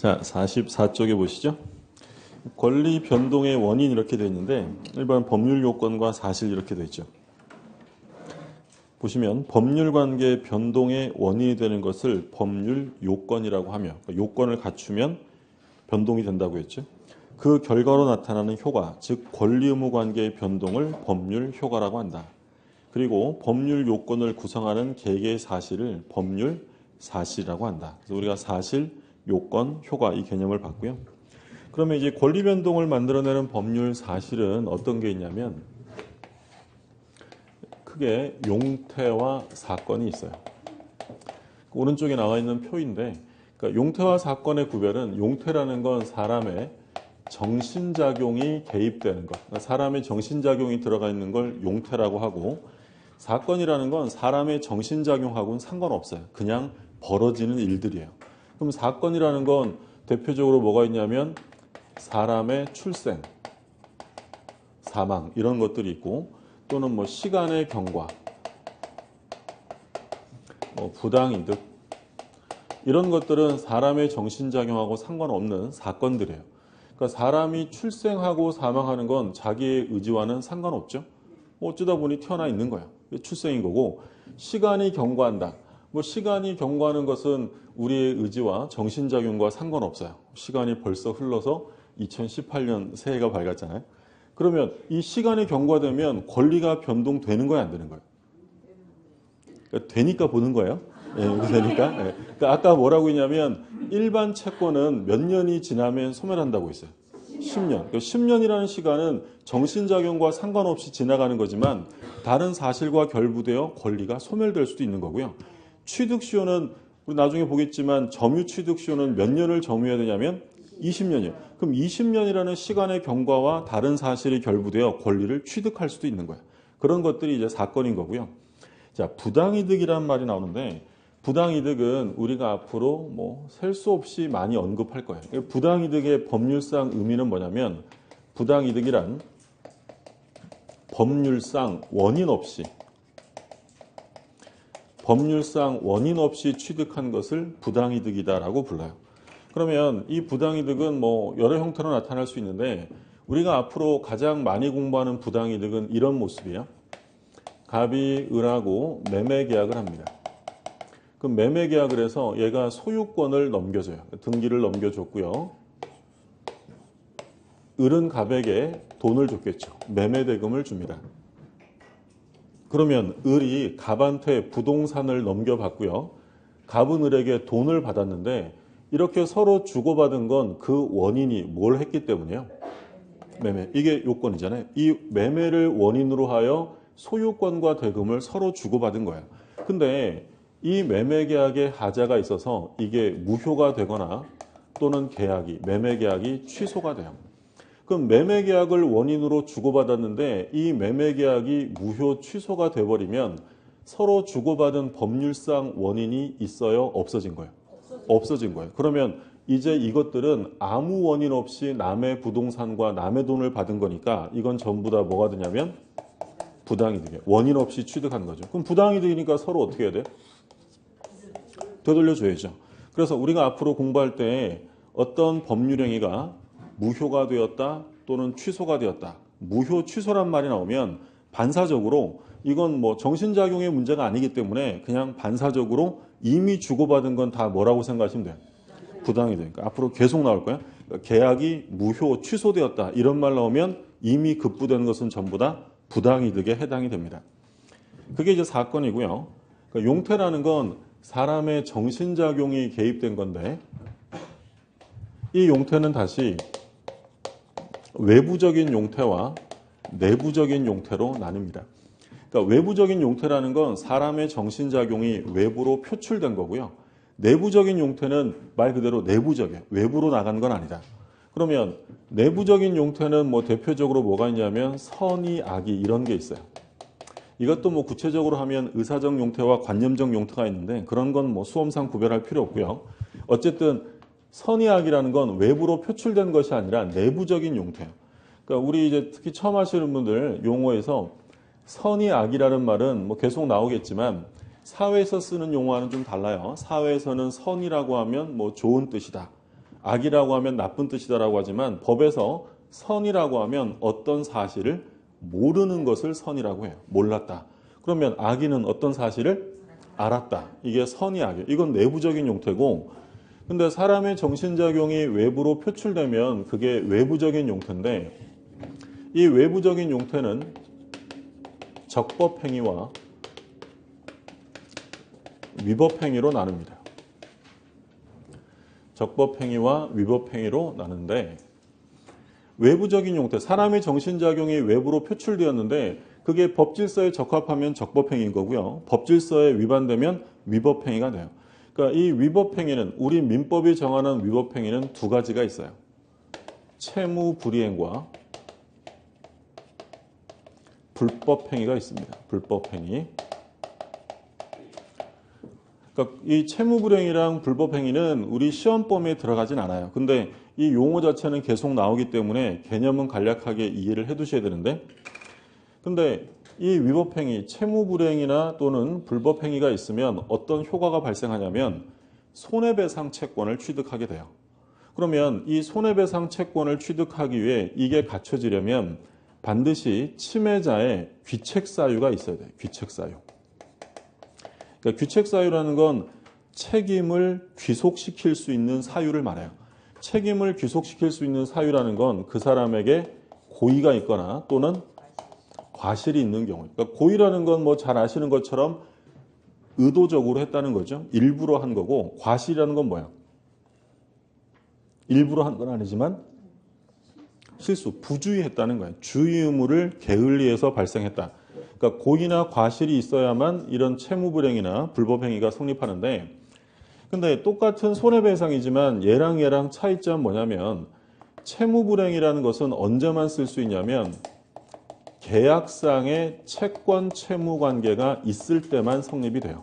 자, 44쪽에 보시죠. 권리 변동의 원인 이렇게 되어 있는데 일반 법률 요건과 사실 이렇게 되어 있죠. 보시면 법률 관계 변동의 원인이 되는 것을 법률 요건이라고 하며 요건을 갖추면 변동이 된다고 했죠. 그 결과로 나타나는 효과, 즉 권리 의무 관계의 변동을 법률 효과라고 한다. 그리고 법률 요건을 구성하는 개개의 사실을 법률 사실이라고 한다. 그래서 우리가 사실, 요건, 효과 이 개념을 봤고요. 그러면 이제 권리 변동을 만들어내는 법률 사실은 어떤 게 있냐면 크게 용태와 사건이 있어요. 오른쪽에 나와 있는 표인데 그러니까 용태와 사건의 구별은 용태라는 건 사람의 정신작용이 개입되는 것, 그러니까 사람의 정신작용이 들어가 있는 걸 용태라고 하고 사건이라는 건 사람의 정신작용하고는 상관없어요. 그냥 벌어지는 일들이에요. 그럼 사건이라는 건 대표적으로 뭐가 있냐면 사람의 출생, 사망 이런 것들이 있고 또는 뭐 시간의 경과, 부당이득 이런 것들은 사람의 정신작용하고 상관없는 사건들이에요. 그러니까 사람이 출생하고 사망하는 건 자기의 의지와는 상관없죠. 어쩌다 보니 태어나 있는 거예요. 출생인 거고 시간이 경과한다. 시간이 경과하는 것은 우리의 의지와 정신작용과 상관없어요. 시간이 벌써 흘러서 2018년 새해가 밝았잖아요. 그러면 이 시간이 경과되면 권리가 변동되는 거야, 안 되는 거예요? 그러니까 되니까 보는 거예요. 예, 되니까. 예. 그러니까 아까 뭐라고 했냐면 일반 채권은 몇 년이 지나면 소멸한다고 했어요. 10년. 그러니까 10년이라는 시간은 정신작용과 상관없이 지나가는 거지만 다른 사실과 결부되어 권리가 소멸될 수도 있는 거고요. 취득시효는 우리 나중에 보겠지만 점유취득시효는 몇 년을 점유해야 되냐면 20년이에요. 그럼 20년이라는 시간의 경과와 다른 사실이 결부되어 권리를 취득할 수도 있는 거예요. 그런 것들이 이제 사건인 거고요. 자, 부당이득이라는 말이 나오는데 부당이득은 우리가 앞으로 셀 수 없이 많이 언급할 거예요. 부당이득의 법률상 의미는 뭐냐면 부당이득이란 법률상 원인 없이 취득한 것을 부당이득이다라고 불러요. 그러면 이 부당이득은 여러 형태로 나타날 수 있는데 우리가 앞으로 가장 많이 공부하는 부당이득은 이런 모습이에요. 갑이 을하고 매매 계약을 합니다. 그럼 매매 계약을 해서 얘가 소유권을 넘겨줘요. 등기를 넘겨줬고요. 을은 갑에게 돈을 줬겠죠. 매매 대금을 줍니다. 그러면 을이 갑한테 부동산을 넘겨받고요. 갑은 을에게 돈을 받았는데 이렇게 서로 주고받은 건 그 원인이 뭘 했기 때문이에요? 매매. 이게 요건이잖아요. 이 매매를 원인으로 하여 소유권과 대금을 서로 주고받은 거예요. 근데 이 매매 계약에 하자가 있어서 이게 무효가 되거나 또는 매매 계약이 취소가 돼요. 그럼 매매 계약을 원인으로 주고받았는데 이 매매 계약이 무효 취소가 돼버리면 서로 주고받은 법률상 원인이 있어요? 없어진 거예요? 없어진 거예요. 그러면 이제 이것들은 아무 원인 없이 남의 부동산과 남의 돈을 받은 거니까 이건 전부 다 뭐가 되냐면 부당이득이에요. 원인 없이 취득한 거죠. 그럼 부당이득이니까 서로 어떻게 해야 돼요? 되돌려줘야죠. 그래서 우리가 앞으로 공부할 때 어떤 법률 행위가 무효가 되었다 또는 취소가 되었다. 무효 취소란 말이 나오면 반사적으로 이건 정신작용의 문제가 아니기 때문에 그냥 반사적으로 이미 주고받은 건 다 뭐라고 생각하시면 돼요? 부당이득이니까. 앞으로 계속 나올 거예요. 그러니까 계약이 무효 취소되었다. 이런 말 나오면 이미 급부된 것은 전부 다 부당이득에 해당이 됩니다. 그게 이제 사건이고요. 그러니까 용태라는 건 사람의 정신작용이 개입된 건데 이 용태는 다시 외부적인 용태와 내부적인 용태로 나뉩니다. 그러니까 외부적인 용태라는 건 사람의 정신작용이 외부로 표출된 거고요. 내부적인 용태는 말 그대로 내부적이에요. 외부로 나간 건 아니다. 그러면 내부적인 용태는 대표적으로 뭐가 있냐면 선의, 악의 이런 게 있어요. 이것도 구체적으로 하면 의사적 용태와 관념적 용태가 있는데 그런 건 수험상 구별할 필요 없고요. 어쨌든 선의, 악이라는 건 외부로 표출된 것이 아니라 내부적인 용태예요. 그러니까 우리 이제 특히 처음 하시는 분들 용어에서 선의, 악이라는 말은 계속 나오겠지만 사회에서 쓰는 용어와는 좀 달라요. 사회에서는 선이라고 하면 좋은 뜻이다. 악이라고 하면 나쁜 뜻이다라고 하지만 법에서 선이라고 하면 어떤 사실을 모르는 것을 선이라고 해요. 몰랐다. 그러면 악인은 어떤 사실을 알았다. 이게 선이 악이에요. 이건 내부적인 용태고, 근데 사람의 정신작용이 외부로 표출되면 그게 외부적인 용태인데, 이 외부적인 용태는 적법행위와 위법행위로 나눕니다. 적법행위와 위법행위로 나누는데, 외부적인 용태, 사람의 정신작용이 외부로 표출되었는데 그게 법질서에 적합하면 적법행위인 거고요. 법질서에 위반되면 위법행위가 돼요. 그러니까 이 위법행위는, 우리 민법이 정하는 위법행위는 두 가지가 있어요. 채무불이행과 불법행위가 있습니다. 불법행위. 그러니까 이 채무불이행이랑 불법행위는 우리 시험범위에 들어가진 않아요. 근데 이 용어 자체는 계속 나오기 때문에 개념은 간략하게 이해를 해 두셔야 되는데, 근데 이 위법행위, 채무불이행이나 또는 불법행위가 있으면 어떤 효과가 발생하냐면 손해배상 채권을 취득하게 돼요. 그러면 이 손해배상 채권을 취득하기 위해 이게 갖춰지려면 반드시 침해자의 귀책사유가 있어야 돼요. 귀책사유. 그러니까 귀책사유라는 건 책임을 귀속시킬 수 있는 사유를 말해요. 책임을 귀속시킬 수 있는 사유라는 건 그 사람에게 고의가 있거나 또는 과실이 있는 경우. 그러니까 고의라는 건 뭐 잘 아시는 것처럼 의도적으로 했다는 거죠. 일부러 한 거고, 과실이라는 건 뭐야? 일부러 한 건 아니지만 실수, 부주의 했다는 거예요. 주의 의무를 게을리해서 발생했다. 그러니까 고의나 과실이 있어야만 이런 채무불이행이나 불법행위가 성립하는데, 근데 똑같은 손해배상이지만 얘랑 차이점 뭐냐면, 채무불이행이라는 것은 언제만 쓸 수 있냐면 계약상의 채권 채무 관계가 있을 때만 성립이 돼요.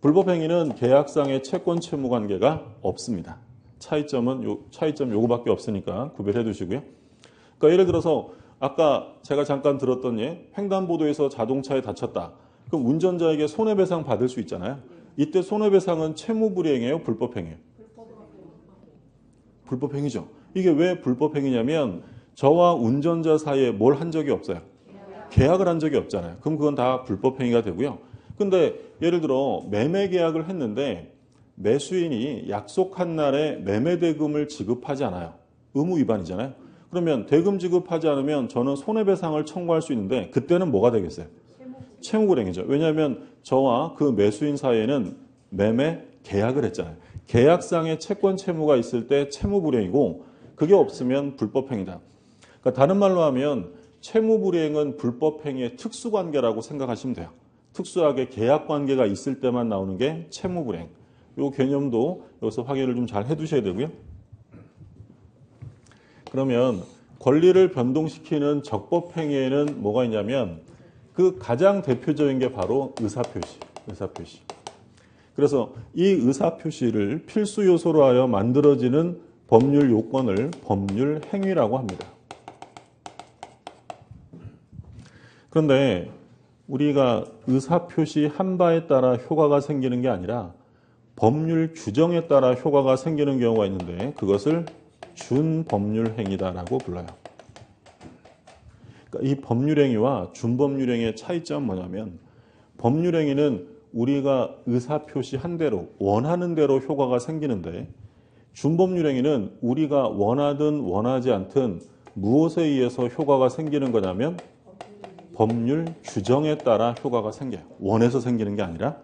불법행위는 계약상의 채권 채무 관계가 없습니다. 차이점 요거밖에 없으니까 구별해 두시고요. 그러니까 예를 들어서 아까 제가 잠깐 들었던 예, 횡단보도에서 자동차에 다쳤다. 그럼 운전자에게 손해배상 받을 수 있잖아요. 이때 손해배상은 채무불이행이에요, 불법행위예요? 불법행위죠. 이게 왜 불법행위냐면 저와 운전자 사이에 뭘 한 적이 없어요. 계약을 한 적이 없잖아요. 그럼 그건 다 불법행위가 되고요. 근데 예를 들어 매매 계약을 했는데 매수인이 약속한 날에 매매 대금을 지급하지 않아요. 의무 위반이잖아요. 그러면 대금 지급하지 않으면 저는 손해배상을 청구할 수 있는데 그때는 뭐가 되겠어요? 채무불이행이죠. 왜냐하면 저와 그 매수인 사이에는 매매 계약을 했잖아요. 계약상의 채권 채무가 있을 때 채무불이행이고 그게 없으면 불법행위다. 그러니까 다른 말로 하면 채무불이행은 불법행위의 특수관계라고 생각하시면 돼요. 특수하게 계약관계가 있을 때만 나오는 게 채무불이행. 이 개념도 여기서 확인을 좀 잘 해두셔야 되고요. 그러면 권리를 변동시키는 적법행위에는 뭐가 있냐면 그 가장 대표적인 게 바로 의사표시. 그래서 이 의사표시를 필수 요소로 하여 만들어지는 법률 요건을 법률 행위라고 합니다. 그런데 우리가 의사표시 한 바에 따라 효과가 생기는 게 아니라 법률 규정에 따라 효과가 생기는 경우가 있는데 그것을 준법률행위다라고 불러요. 그러니까 이 법률행위와 준법률행위의 차이점은 뭐냐면 법률행위는 우리가 의사표시한 대로 원하는 대로 효과가 생기는데 준법률행위는 우리가 원하든 원하지 않든 무엇에 의해서 효과가 생기는 거냐면 법률 규정에 따라 효과가 생겨요. 원해서 생기는 게 아니라.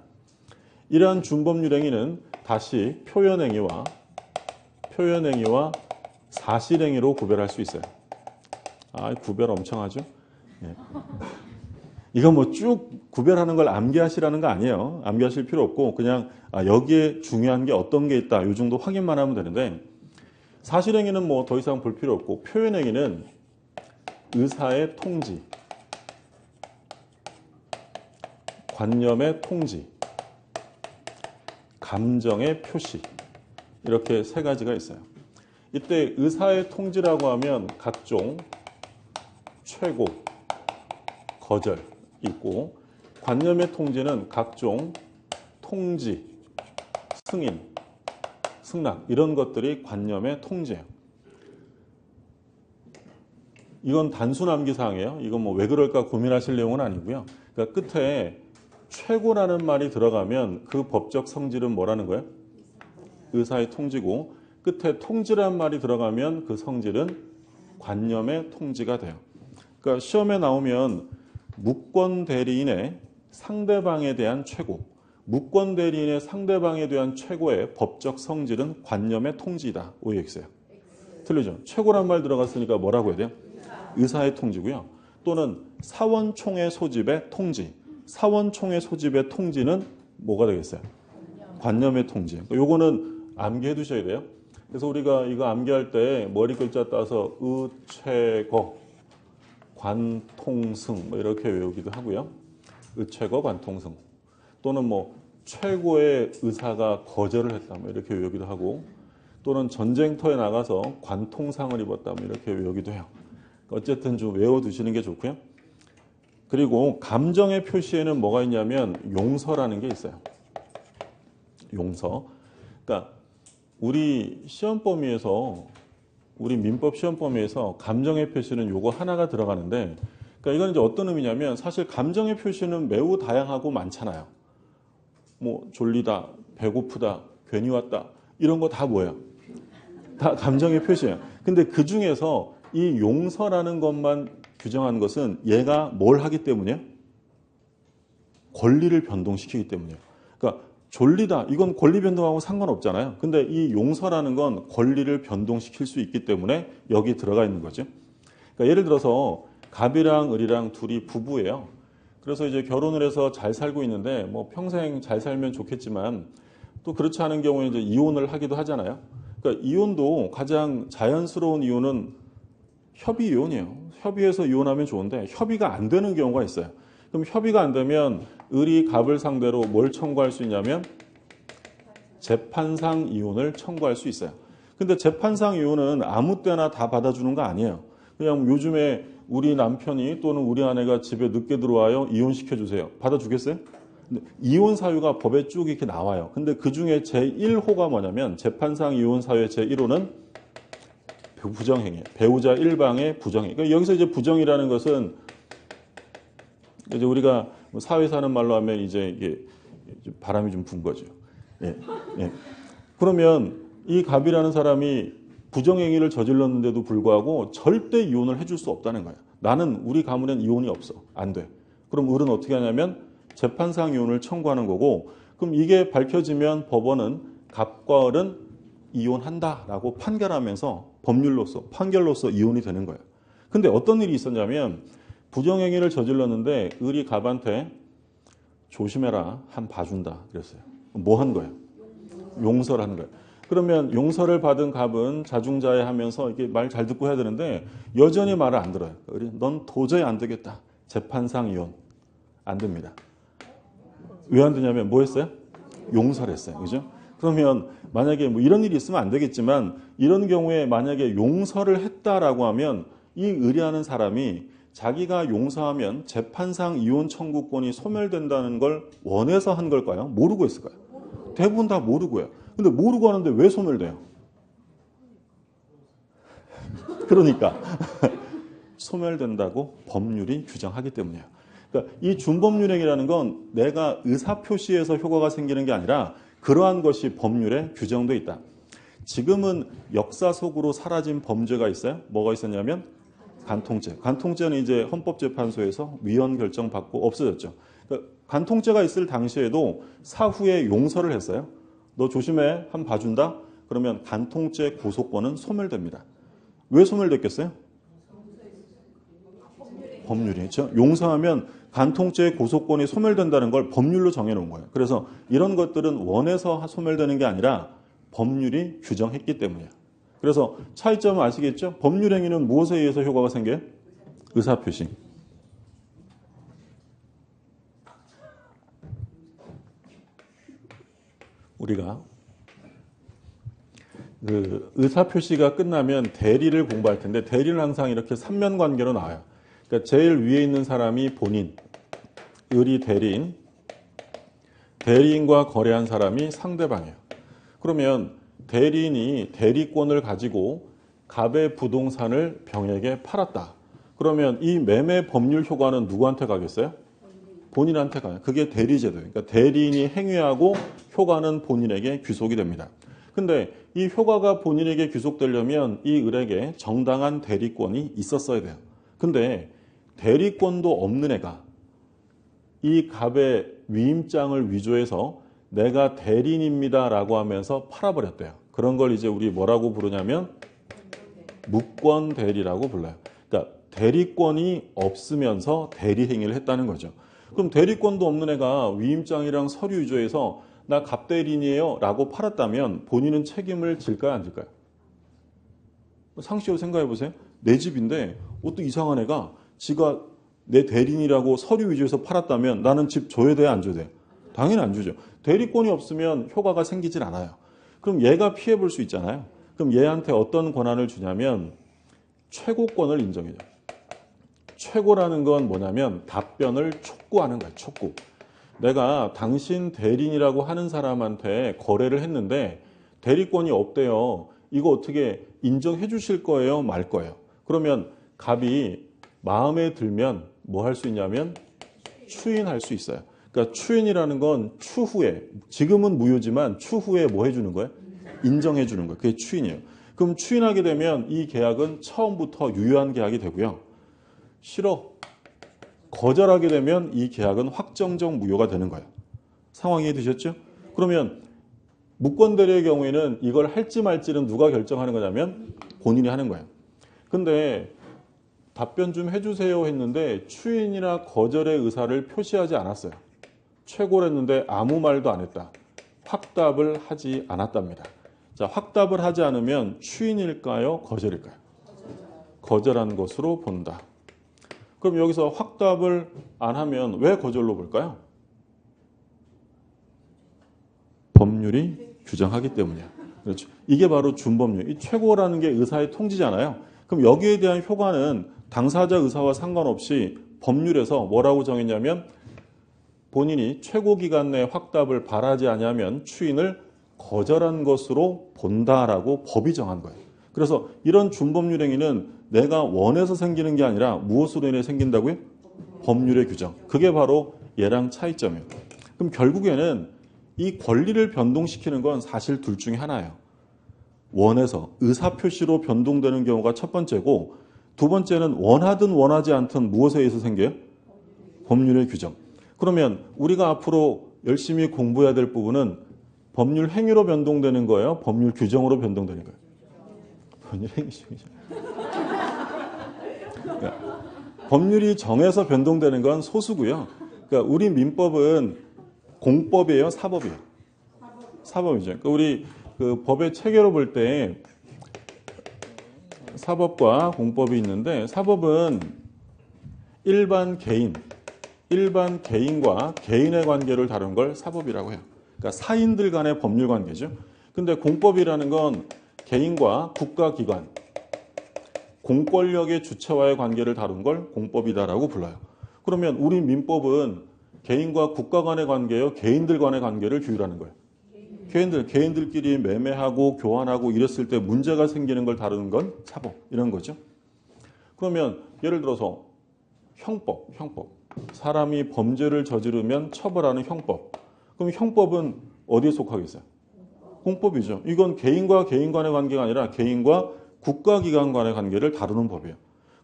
이러한 준법률행위는 다시 표현행위와 사실행위로 구별할 수 있어요. 구별 엄청 하죠? 예. 이거 뭐 쭉 구별하는 걸 암기하시라는 거 아니에요. 암기하실 필요 없고 그냥 여기에 중요한 게 어떤 게 있다. 이 정도 확인만 하면 되는데 사실행위는 뭐 더 이상 볼 필요 없고 표현행위는 의사의 통지, 관념의 통지, 감정의 표시 이렇게 세 가지가 있어요. 이때 의사의 통지라고 하면 각종 최고, 거절 있고 관념의 통지는 각종 통지, 승인, 승낙 이런 것들이 관념의 통지예요. 이건 단순 암기사항이에요. 이건 뭐 왜 그럴까 고민하실 내용은 아니고요. 그러니까 끝에 최고라는 말이 들어가면 그 법적 성질은 뭐라는 거예요? 의사의 통지고 끝에 통지란 말이 들어가면 그 성질은 관념의 통지가 돼요. 그러니까 시험에 나오면 무권 대리인의 상대방에 대한 최고, 무권 대리인의 상대방에 대한 최고의 법적 성질은 관념의 통지이다. OX예요. 틀리죠? 최고란 말 들어갔으니까 뭐라고 해야 돼요? 의사의 통지고요. 또는 사원총회 소집의 통지. 사원총회 소집의 통지는 뭐가 되겠어요? 관념의 통지. 요거는 암기해 두셔야 돼요. 그래서 우리가 이거 암기할 때 머리 글자 따서 의최거, 관통승 뭐 이렇게 외우기도 하고요. 의최거, 관통승. 또는 뭐 최고의 의사가 거절을 했다 뭐 이렇게 외우기도 하고 또는 전쟁터에 나가서 관통상을 입었다 뭐 이렇게 외우기도 해요. 어쨌든 좀 외워두시는 게 좋고요. 그리고 감정의 표시에는 뭐가 있냐면 용서라는 게 있어요. 용서. 그러니까 우리 시험 범위에서 우리 민법 시험 범위에서 감정의 표시는 요거 하나가 들어가는데 그러니까 이건 이제 어떤 의미냐면 사실 감정의 표시는 매우 다양하고 많잖아요. 뭐 졸리다, 배고프다, 괜히 왔다 이런 거 다 뭐예요? 다 감정의 표시예요. 근데 그 중에서 이 용서라는 것만 규정한 것은 얘가 뭘 하기 때문이에요? 권리를 변동시키기 때문이에요. 그러니까 졸리다 이건 권리 변동하고 상관없잖아요. 근데 이 용서라는 건 권리를 변동시킬 수 있기 때문에 여기 들어가 있는 거죠. 그러니까 예를 들어서 갑이랑 을이랑 둘이 부부예요. 그래서 이제 결혼을 해서 잘 살고 있는데 뭐 평생 잘 살면 좋겠지만 또 그렇지 않은 경우에 이제 이혼을 하기도 하잖아요. 그러니까 이혼도 가장 자연스러운 이혼은 협의 이혼이에요. 협의해서 이혼하면 좋은데 협의가 안 되는 경우가 있어요. 그럼 협의가 안 되면 을이 갑을 상대로 뭘 청구할 수 있냐면 재판상 이혼을 청구할 수 있어요. 근데 재판상 이혼은 아무 때나 다 받아주는 거 아니에요. 그냥 요즘에 우리 남편이 또는 우리 아내가 집에 늦게 들어와요. 이혼시켜주세요. 받아주겠어요? 근데 이혼 사유가 법에 쭉 이렇게 나와요. 근데 그 중에 제1호가 뭐냐면 재판상 이혼 사유의 제1호는 부정행위, 배우자 일방의 부정행위. 그러니까 여기서 이제 부정이라는 것은 이제 우리가 사회 사는 말로 하면 이제 이게 바람이 좀 분 거죠. 예, 예. 그러면 이 갑이라는 사람이 부정행위를 저질렀는데도 불구하고 절대 이혼을 해줄 수 없다는 거예요. 나는 우리 가문엔 이혼이 없어. 안 돼. 그럼 을은 어떻게 하냐면 재판상 이혼을 청구하는 거고 그럼 이게 밝혀지면 법원은 갑과 을은 이혼한다라고 판결하면서 법률로서 판결로서 이혼이 되는 거예요. 근데 어떤 일이 있었냐면 부정행위를 저질렀는데 을이 갑한테 조심해라 한 봐준다 그랬어요. 뭐 한 거예요? 용서를 하는 거예요. 그러면 용서를 받은 갑은 자중자애하면서 이게 말 잘 듣고 해야 되는데 여전히 말을 안 들어요. 을이 넌 도저히 안 되겠다. 재판상 이혼 안 됩니다. 왜 안 되냐면 뭐 했어요? 용서를 했어요. 그죠? 그러면 만약에 뭐 이런 일이 있으면 안 되겠지만 이런 경우에 만약에 용서를 했다라고 하면 이 의뢰하는 사람이 자기가 용서하면 재판상 이혼 청구권이 소멸된다는 걸 원해서 한 걸까요? 모르고 했을까요? 대부분 다 모르고 해요. 근데 모르고 하는데 왜 소멸돼요? 그러니까 소멸된다고 법률이 규정하기 때문이에요. 그러니까 이 준법률행위라는 건 내가 의사표시에서 효과가 생기는 게 아니라 그러한 것이 법률에 규정돼 있다. 지금은 역사 속으로 사라진 범죄가 있어요. 뭐가 있었냐면 간통죄. 간통죄는 이제 헌법재판소에서 위헌 결정 받고 없어졌죠. 그러니까 간통죄가 있을 당시에도 사후에 용서를 했어요. 너 조심해, 한 봐준다? 그러면 간통죄 고소권은 소멸됩니다. 왜 소멸됐겠어요? 법률이. 그렇죠? 용서하면 간통죄 고소권이 소멸된다는 걸 법률로 정해놓은 거예요. 그래서 이런 것들은 원해서 소멸되는 게 아니라 법률이 규정했기 때문이에요. 그래서 차이점은 아시겠죠? 법률행위는 무엇에 의해서 효과가 생겨요? 의사표시. 우리가 그 의사표시가 끝나면 대리를 공부할 텐데 대리는 항상 이렇게 삼면관계로 나와요. 그러니까 제일 위에 있는 사람이 본인, 을이 대리인, 대리인과 거래한 사람이 상대방이에요. 그러면 대리인이 대리권을 가지고 갑의 부동산을 병에게 팔았다. 그러면 이 매매 법률 효과는 누구한테 가겠어요? 본인한테 가요. 그게 대리제도예요. 그러니까 대리인이 행위하고 효과는 본인에게 귀속이 됩니다. 근데 이 효과가 본인에게 귀속되려면 이 을에게 정당한 대리권이 있었어야 돼요. 근데 대리권도 없는 애가 이 갑의 위임장을 위조해서 내가 대리인입니다라고 하면서 팔아버렸대요. 그런 걸 이제 우리 뭐라고 부르냐면 무권 대리라고 불러요. 그러니까 대리권이 없으면서 대리 행위를 했다는 거죠. 그럼 대리권도 없는 애가 위임장이랑 서류 위조해서 나 갑대리인이에요 라고 팔았다면 본인은 책임을 질까요 안 질까요? 상식으로 생각해 보세요. 내 집인데 어떤 이상한 애가 지가 내 대리인이라고 서류 위조해서 팔았다면 나는 집 줘야 돼요 안 줘야 돼요? 당연히 안 주죠. 대리권이 없으면 효과가 생기진 않아요. 그럼 얘가 피해 볼 수 있잖아요. 그럼 얘한테 어떤 권한을 주냐면 최고권을 인정해줘. 최고라는 건 뭐냐면 답변을 촉구하는 거예요. 촉구. 내가 당신 대리인이라고 하는 사람한테 거래를 했는데 대리권이 없대요. 이거 어떻게 인정해 주실 거예요? 말 거예요? 그러면 갑이 마음에 들면 뭐 할 수 있냐면 추인할 수 있어요. 그러니까 추인이라는 건 추후에, 지금은 무효지만 추후에 뭐 해주는 거예요? 인정해 주는 거예요. 그게 추인이에요. 그럼 추인하게 되면 이 계약은 처음부터 유효한 계약이 되고요. 싫어. 거절하게 되면 이 계약은 확정적 무효가 되는 거예요. 상황 이해되셨죠? 그러면 무권대리의 경우에는 이걸 할지 말지는 누가 결정하는 거냐면 본인이 하는 거예요. 근데 답변 좀 해주세요 했는데 추인이나 거절의 의사를 표시하지 않았어요. 최고랬는데 아무 말도 안 했다. 확답을 하지 않았답니다. 자, 확답을 하지 않으면 추인일까요? 거절일까요? 거절한 것으로 본다. 그럼 여기서 확답을 안 하면 왜 거절로 볼까요? 법률이 규정하기 때문이야. 그렇죠. 이게 바로 준법률. 이 최고라는 게 의사의 통지잖아요. 그럼 여기에 대한 효과는 당사자 의사와 상관없이 법률에서 뭐라고 정했냐면 본인이 최고 기간 내에 확답을 바라지 않으면 추인을 거절한 것으로 본다라고 법이 정한 거예요. 그래서 이런 준법률 행위는 내가 원해서 생기는 게 아니라 무엇으로 인해 생긴다고요? 법률의 규정. 그게 바로 얘랑 차이점이에요. 그럼 결국에는 이 권리를 변동시키는 건 사실 둘 중에 하나예요. 원해서 의사표시로 변동되는 경우가 첫 번째고 두 번째는 원하든 원하지 않든 무엇에 의해서 생겨요? 법률의 규정. 그러면 우리가 앞으로 열심히 공부해야 될 부분은 법률 행위로 변동되는 거예요? 법률 규정으로 변동되는 거예요? 법률 행위 중이죠. 그러니까 법률이 정해서 변동되는 건 소수고요. 그러니까 우리 민법은 공법이에요, 사법이에요? 사법이죠. 그러니까 우리 그 법의 체계로 볼 때 사법과 공법이 있는데 사법은 일반 개인과 개인의 관계를 다룬 걸 사법이라고 해요. 그러니까 사인들 간의 법률 관계죠. 근데 공법이라는 건 개인과 국가기관, 공권력의 주체와의 관계를 다룬 걸 공법이다라고 불러요. 그러면 우리 민법은 개인과 국가 간의 관계요, 개인들 간의 관계를 규율하는 거예요. 개인들끼리 매매하고 교환하고 이랬을 때 문제가 생기는 걸 다루는 건 사법, 이런 거죠. 그러면 예를 들어서 형법. 사람이 범죄를 저지르면 처벌하는 형법. 그럼 형법은 어디에 속하겠어요? 공법이죠. 이건 개인과 개인 간의 관계가 아니라 개인과 국가기관 간의 관계를 다루는 법이에요.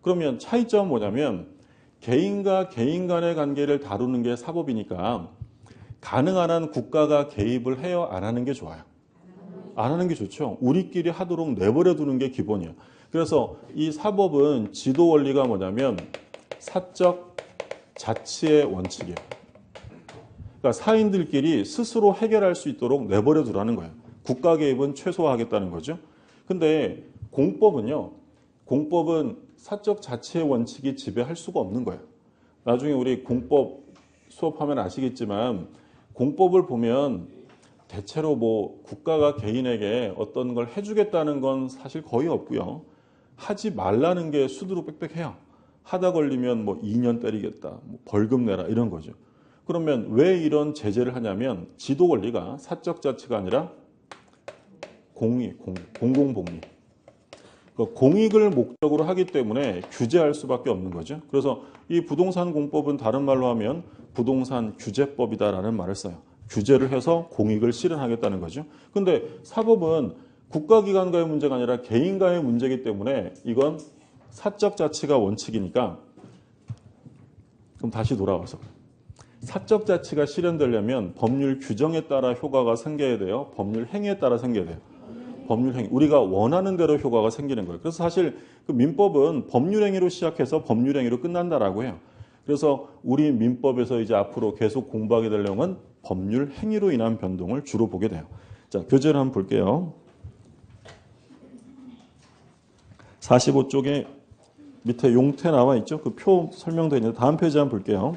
그러면 차이점은 뭐냐면 개인과 개인 간의 관계를 다루는 게 사법이니까 가능한 한 국가가 개입을 해요? 안 하는 게 좋아요? 안 하는 게 좋죠. 우리끼리 하도록 내버려 두는 게 기본이에요. 그래서 이 사법은 지도 원리가 뭐냐면 사적 자치의 원칙이에요. 그러니까 사인들끼리 스스로 해결할 수 있도록 내버려 두라는 거예요. 국가 개입은 최소화하겠다는 거죠. 근데 공법은요. 공법은 사적 자치의 원칙이 지배할 수가 없는 거예요. 나중에 우리 공법 수업하면 아시겠지만 공법을 보면 대체로 뭐 국가가 개인에게 어떤 걸 해주겠다는 건 사실 거의 없고요. 하지 말라는 게 수두룩 빽빽해요. 하다 걸리면 뭐 2년 때리겠다, 뭐 벌금 내라 이런 거죠. 그러면 왜 이런 제재를 하냐면 지도 원리가 사적 자치가 아니라 공공복리. 그러니까 공익을 목적으로 하기 때문에 규제할 수밖에 없는 거죠. 그래서 이 부동산 공법은 다른 말로 하면 부동산 규제법이다라는 말을 써요. 규제를 해서 공익을 실현하겠다는 거죠. 근데 사법은 국가기관과의 문제가 아니라 개인과의 문제이기 때문에 이건 사적 자치가 원칙이니까 그럼 다시 돌아와서 사적 자치가 실현되려면 법률 규정에 따라 효과가 생겨야 돼요. 법률 행위에 따라 생겨야 돼요. 법률 행위. 우리가 원하는 대로 효과가 생기는 거예요. 그래서 사실 그 민법은 법률 행위로 시작해서 법률 행위로 끝난다라고 해요. 그래서 우리 민법에서 이제 앞으로 계속 공부하게 될 내용은 법률 행위로 인한 변동을 주로 보게 돼요. 자, 교재를 한번 볼게요. 45쪽에 밑에 용태 나와 있죠? 그 표 설명되어 있는데 다음 페이지 한번 볼게요.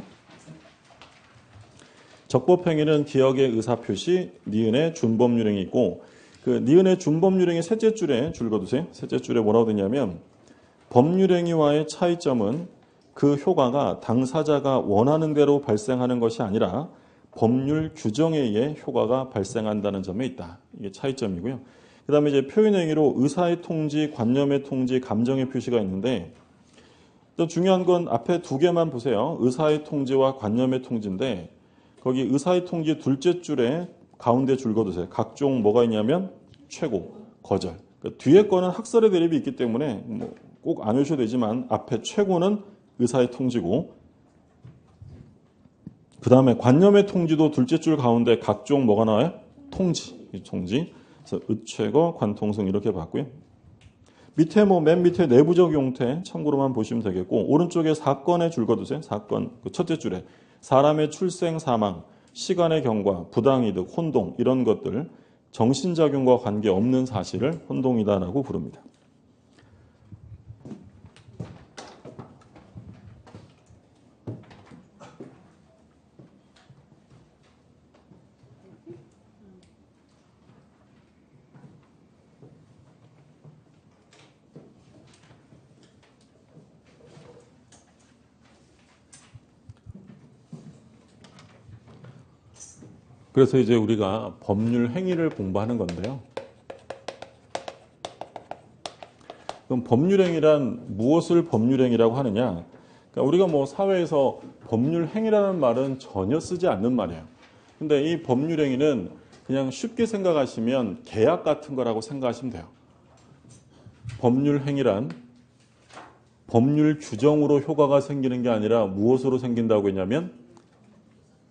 적법행위는 기억의 의사표시, 니은의 준법률행위 있고 그 니은의 준법률행위 셋째 줄에 줄 거두세요. 셋째 줄에 뭐라고 되냐면 법률행위와의 차이점은 그 효과가 당사자가 원하는 대로 발생하는 것이 아니라 법률 규정에 의해 효과가 발생한다는 점에 있다. 이게 차이점이고요. 그 다음에 이제 표현행위로 의사의 통지, 관념의 통지, 감정의 표시가 있는데 또 중요한 건 앞에 두 개만 보세요. 의사의 통지와 관념의 통지인데 거기 의사의 통지 둘째 줄에 가운데 줄 거두세요. 각종 뭐가 있냐면 최고, 거절. 그러니까 뒤에 거는 학설의 대립이 있기 때문에 뭐 꼭 안 외우셔도 되지만 앞에 최고는 의사의 통지고 그 다음에 관념의 통지도 둘째 줄 가운데 각종 뭐가 나와요? 통지. 통지. 그래서 의최거, 관통성 이렇게 봤고요. 밑에 맨 밑에 내부적 용태 참고로만 보시면 되겠고 오른쪽에 사건에 줄 거두세요. 사건 그 첫째 줄에 사람의 출생, 사망, 시간의 경과, 부당이득, 혼동 이런 것들 정신작용과 관계없는 사실을 혼동이다라고 부릅니다. 그래서 이제 우리가 법률 행위를 공부하는 건데요. 그럼 법률 행위란 무엇을 법률 행위라고 하느냐? 그러니까 우리가 뭐 사회에서 법률 행위라는 말은 전혀 쓰지 않는 말이에요. 근데 이 법률 행위는 그냥 쉽게 생각하시면 계약 같은 거라고 생각하시면 돼요. 법률 행위란 법률 규정으로 효과가 생기는 게 아니라 무엇으로 생긴다고 했냐면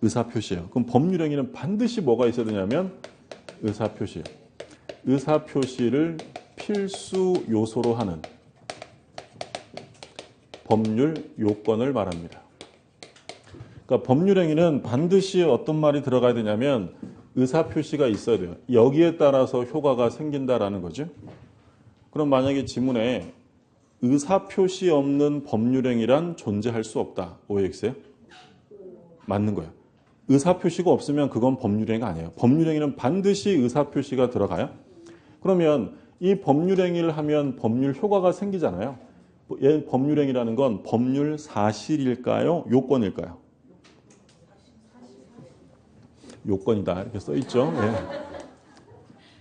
의사표시예요. 그럼 법률 행위는 반드시 뭐가 있어야 되냐면 의사표시예요. 의사표시를 필수 요소로 하는 법률 요건을 말합니다. 그러니까 법률 행위는 반드시 어떤 말이 들어가야 되냐면 의사표시가 있어야 돼요. 여기에 따라서 효과가 생긴다라는 거죠. 그럼 만약에 지문에 의사표시 없는 법률 행위란 존재할 수 없다. OX예요? 맞는 거예요. 의사표시가 없으면 그건 법률행위가 아니에요. 법률행위는 반드시 의사표시가 들어가요. 그러면 이 법률행위를 하면 법률 효과가 생기잖아요. 법률행위라는 건 법률 사실일까요? 요건일까요? 요건이다 이렇게 써있죠. 네.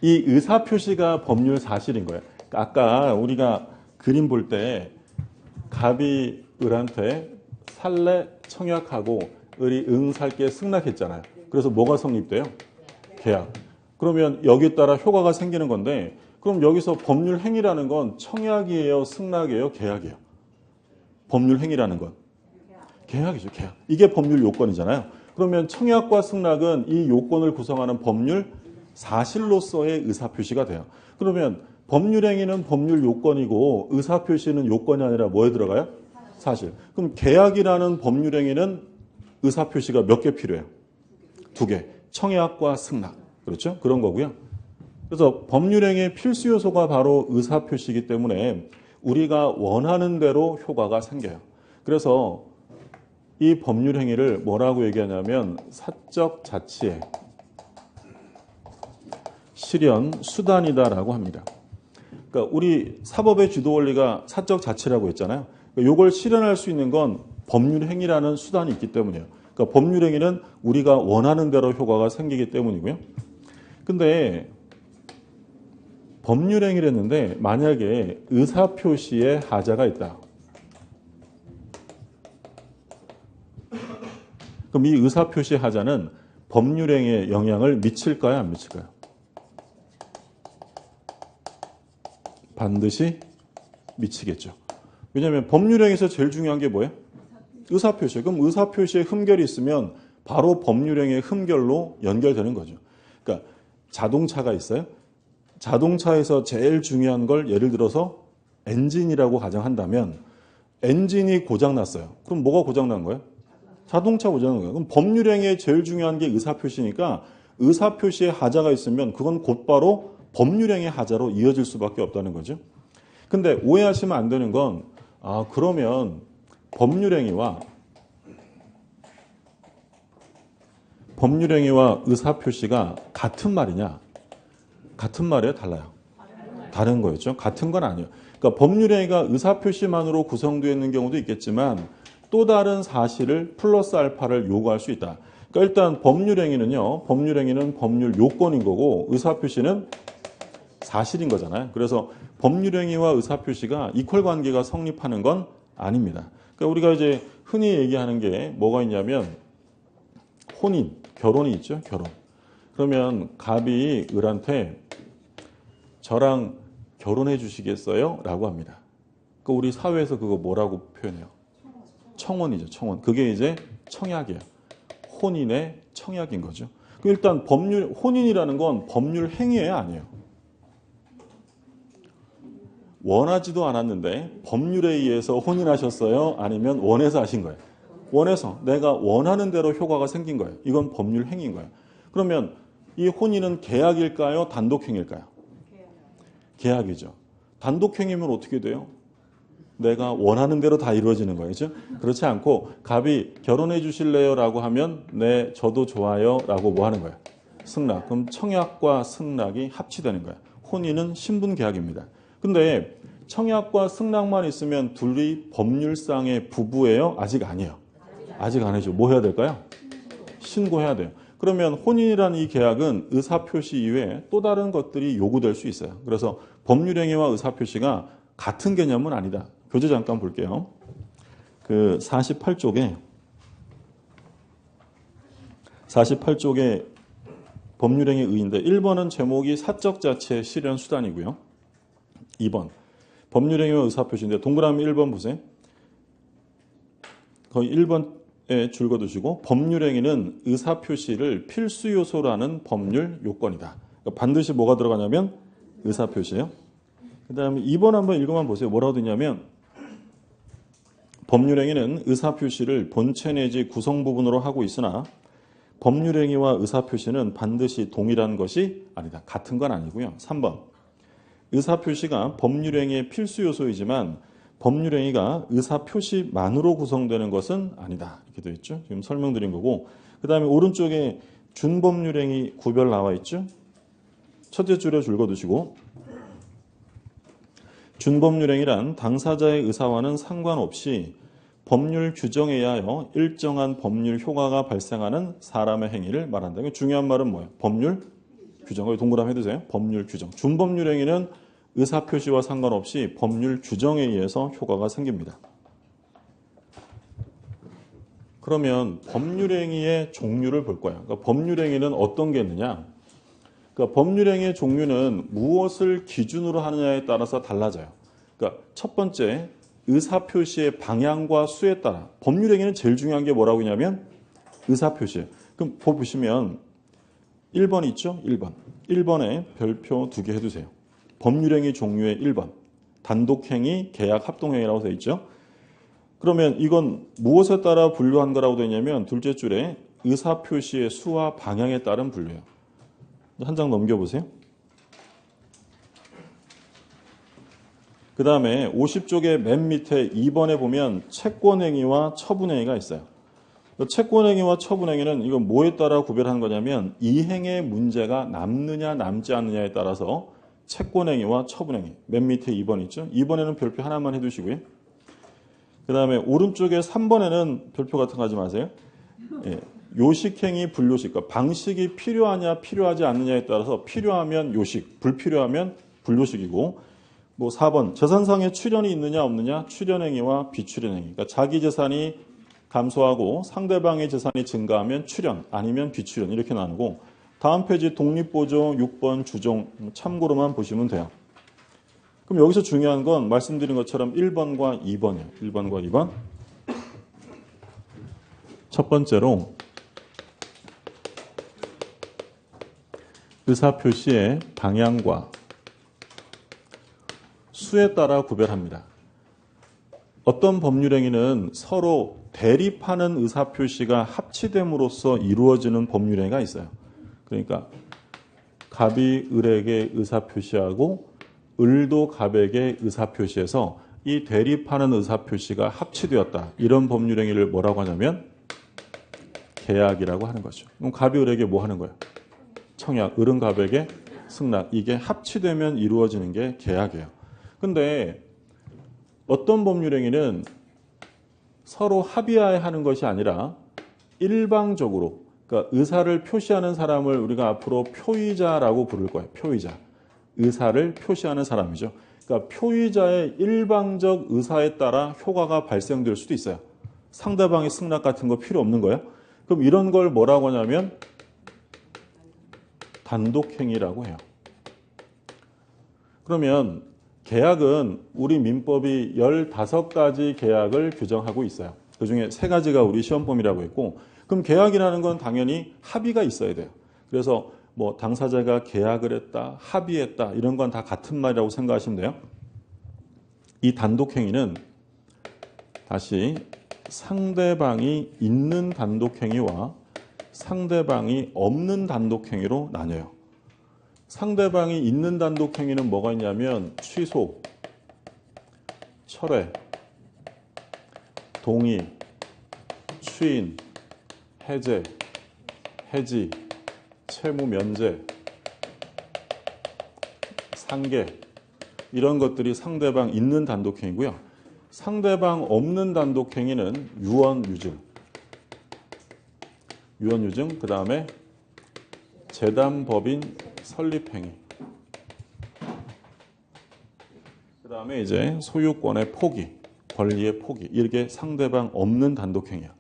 이 의사표시가 법률 사실인 거예요. 아까 우리가 그림 볼 때 갑이 을한테 살래 청약하고 을이 응 살게 승낙했잖아요. 그래서 뭐가 성립돼요? 계약. 그러면 여기에 따라 효과가 생기는 건데 그럼 여기서 법률 행위라는 건 청약이에요? 승낙이에요? 계약이에요? 법률 행위라는 건 계약이죠. 계약. 이게 법률 요건이잖아요. 그러면 청약과 승낙은 이 요건을 구성하는 법률 사실로서의 의사표시가 돼요. 그러면 법률 행위는 법률 요건이고 의사표시는 요건이 아니라 뭐에 들어가요? 사실. 그럼 계약이라는 법률 행위는 의사표시가 몇 개 필요해요? 2개. 청약과 승낙. 그렇죠? 그런 거고요. 그래서 법률행위의 필수 요소가 바로 의사표시이기 때문에 우리가 원하는 대로 효과가 생겨요. 그래서 이 법률행위를 뭐라고 얘기하냐면 사적 자치의 실현 수단이다라고 합니다. 그러니까 우리 사법의 주도 원리가 사적 자치라고 했잖아요. 이걸 실현할 수 있는 건 법률행위라는 수단이 있기 때문이에요. 그러니까 법률행위는 우리가 원하는 대로 효과가 생기기 때문이고요. 근데 법률행위를 했는데 만약에 의사표시에 하자가 있다. 그럼 이 의사표시 하자는 법률행위에 영향을 미칠까요? 안 미칠까요? 반드시 미치겠죠. 왜냐하면 법률행위에서 제일 중요한 게 뭐예요? 의사표시. 그럼 의사표시에 흠결이 있으면 바로 법률행위의 흠결로 연결되는 거죠. 그러니까 자동차가 있어요. 자동차에서 제일 중요한 걸 예를 들어서 엔진이라고 가정한다면 엔진이 고장났어요. 그럼 뭐가 고장난 거예요? 자동차 고장난 거예요. 그럼 법률행위에 제일 중요한 게 의사표시니까 의사표시에 하자가 있으면 그건 곧바로 법률행위 하자로 이어질 수밖에 없다는 거죠. 근데 오해하시면 안 되는 건 그러면 법률행위와 의사표시가 같은 말이냐? 같은 말이에요? 달라요? 다른 거였죠. 같은 건 아니에요. 그러니까 법률행위가 의사표시만으로 구성되어 있는 경우도 있겠지만 또 다른 사실을 플러스 알파를 요구할 수 있다. 그러니까 일단 법률행위는 법률 요건인 거고 의사표시는 사실인 거잖아요. 그래서 법률행위와 의사표시가 이퀄 관계가 성립하는 건 아닙니다. 그러니까 우리가 이제 흔히 얘기하는 게 뭐가 있냐면 혼인, 결혼이 있죠. 결혼. 그러면 갑이 을한테 저랑 결혼해 주시겠어요? 라고 합니다. 그 우리 사회에서 그거 뭐라고 표현해요? 청혼이죠. 청혼. 그게 이제 청약이에요. 혼인의 청약인 거죠. 일단 혼인이라는 건 법률 행위예요, 아니에요? 원하지도 않았는데 법률에 의해서 혼인하셨어요? 아니면 원해서 하신 거예요? 원해서. 내가 원하는 대로 효과가 생긴 거예요. 이건 법률 행위인 거예요. 그러면 이 혼인은 계약일까요? 단독행위일까요? 계약이죠. 단독행위면 어떻게 돼요? 내가 원하는 대로 다 이루어지는 거죠. 그렇지 않고 갑이 결혼해 주실래요? 라고 하면 네, 저도 좋아요. 라고 뭐 하는 거예요? 승낙. 그럼 청약과 승낙이 합치되는 거예요. 혼인은 신분계약입니다. 근데 청약과 승낙만 있으면 둘이 법률상의 부부예요? 아직 아니에요. 아직 아니죠. 뭐 해야 될까요? 신고해야 돼요. 그러면 혼인이라는 이 계약은 의사표시 이외에 또 다른 것들이 요구될 수 있어요. 그래서 법률행위와 의사표시가 같은 개념은 아니다. 교재 잠깐 볼게요. 그 48쪽에 법률행위 의인데 1번은 제목이 사적 자체 실현 수단이고요. 2번 법률행위와 의사표시인데 동그라미 1번 보세요. 거의 1번에 줄 거두시고 법률행위는 의사표시를 필수 요소라는 법률 요건이다. 그러니까 반드시 뭐가 들어가냐면 의사표시예요. 그 다음에 2번 한번 읽어만 보세요. 뭐라고 되냐면 법률행위는 의사표시를 본체 내지 구성 부분으로 하고 있으나 법률행위와 의사표시는 반드시 동일한 것이 아니다. 같은 건 아니고요. 3번 의사표시가 법률행위의 필수 요소이지만 법률행위가 의사표시만으로 구성되는 것은 아니다. 이렇게 되어 있죠. 지금 설명드린 거고 그 다음에 오른쪽에 준법률행위 구별 나와 있죠. 첫째 줄에 줄 거두시고 준법률행위란 당사자의 의사와는 상관없이 법률 규정에 의하여 일정한 법률 효과가 발생하는 사람의 행위를 말한다. 중요한 말은 뭐예요? 법률 규정. 동그라미 해두세요. 법률 규정. 준법률행위는 의사표시와 상관없이 법률 규정에 의해서 효과가 생깁니다. 그러면 법률행위의 종류를 볼 거예요. 그러니까 법률행위는 어떤 게 있느냐? 그러니까 법률행위의 종류는 무엇을 기준으로 하느냐에 따라서 달라져요. 그러니까 첫 번째, 의사표시의 방향과 수에 따라. 법률행위는 제일 중요한 게 뭐라고 하냐면 의사표시예요. 그럼 보시면 1번 있죠? 1번. 1번에 별표 2개 해두세요. 법률행위 종류의 1번. 단독행위, 계약, 합동행위라고 되어 있죠? 그러면 이건 무엇에 따라 분류한 거라고 되어 있냐면 둘째 줄에 의사표시의 수와 방향에 따른 분류예요. 한 장 넘겨보세요. 그 다음에 50쪽의 맨 밑에 2번에 보면 채권행위와 처분행위가 있어요. 채권행위와 처분행위는 이건 뭐에 따라 구별하는 거냐면 이 행의 문제가 남느냐 남지 않느냐에 따라서 채권행위와 처분행위. 맨 밑에 2번 있죠. 2번에는 별표 하나만 해두시고요. 그 다음에 오른쪽에 3번에는 별표 같은 거 하지 마세요. 예. 요식행위, 불요식. 그러니까 방식이 필요하냐 필요하지 않느냐에 따라서 필요하면 요식, 불필요하면 분류식이고, 뭐 4번 재산상의 출현이 있느냐 없느냐, 출현행위와 비출현행위. 그러니까 자기 재산이 감소하고 상대방의 재산이 증가하면 출현, 아니면 비출현 이렇게 나누고, 다음 페이지 독립보조 6번 주종 참고로만 보시면 돼요. 그럼 여기서 중요한 건 말씀드린 것처럼 1번과 2번이에요. 1번과 2번. 첫 번째로 의사표시의 방향과 수에 따라 구별합니다. 어떤 법률행위는 서로 대립하는 의사표시가 합치됨으로써 이루어지는 법률행위가 있어요. 그러니까 갑이 을에게 의사표시하고 을도 갑에게 의사표시해서 이 대립하는 의사표시가 합치되었다. 이런 법률행위를 뭐라고 하냐면 계약이라고 하는 거죠. 그럼 갑이 을에게 뭐 하는 거예요? 청약. 을은 갑에게 승낙. 이게 합치되면 이루어지는 게 계약이에요. 근데 어떤 법률행위는 서로 합의하에 하는 것이 아니라 일방적으로, 그러니까 의사를 표시하는 사람을 우리가 앞으로 표의자라고 부를 거예요. 표의자. 의사를 표시하는 사람이죠. 그러니까 표의자의 일방적 의사에 따라 효과가 발생될 수도 있어요. 상대방의 승낙 같은 거 필요 없는 거예요. 그럼 이런 걸 뭐라고 하냐면 단독행위라고 해요. 그러면 계약은 우리 민법이 15가지 계약을 규정하고 있어요. 그중에 3가지가 우리 시험범위라고 했고, 그럼 계약이라는 건 당연히 합의가 있어야 돼요. 그래서 뭐 당사자가 계약을 했다, 합의했다 이런 건 다 같은 말이라고 생각하시면 돼요. 이 단독행위는 다시 상대방이 있는 단독행위와 상대방이 없는 단독행위로 나뉘어요. 상대방이 있는 단독행위는 뭐가 있냐면 취소, 철회, 동의, 추인, 해제, 해지, 채무 면제, 상계 이런 것들이 상대방 있는 단독행위고요. 상대방 없는 단독행위는 유언, 유증, 그 다음에 재단법인 설립행위, 그 다음에 이제 소유권의 포기, 권리의 포기, 이렇게 상대방 없는 단독행위야.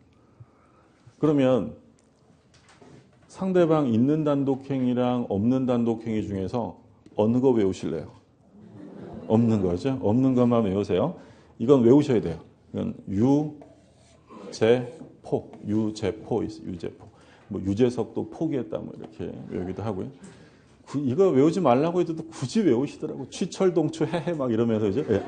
그러면 상대방 있는 단독행위랑 없는 단독행위 중에서 어느 거 외우실래요? 없는 거죠. 없는 것만 외우세요. 이건 외우셔야 돼요. 이건 유재포, 유재포. 뭐 유재석도 포기했다 뭐 이렇게 외우기도 하고요. 이거 외우지 말라고 해도 굳이 외우시더라고. 취철동추 해해 막 이러면서 이제. 예.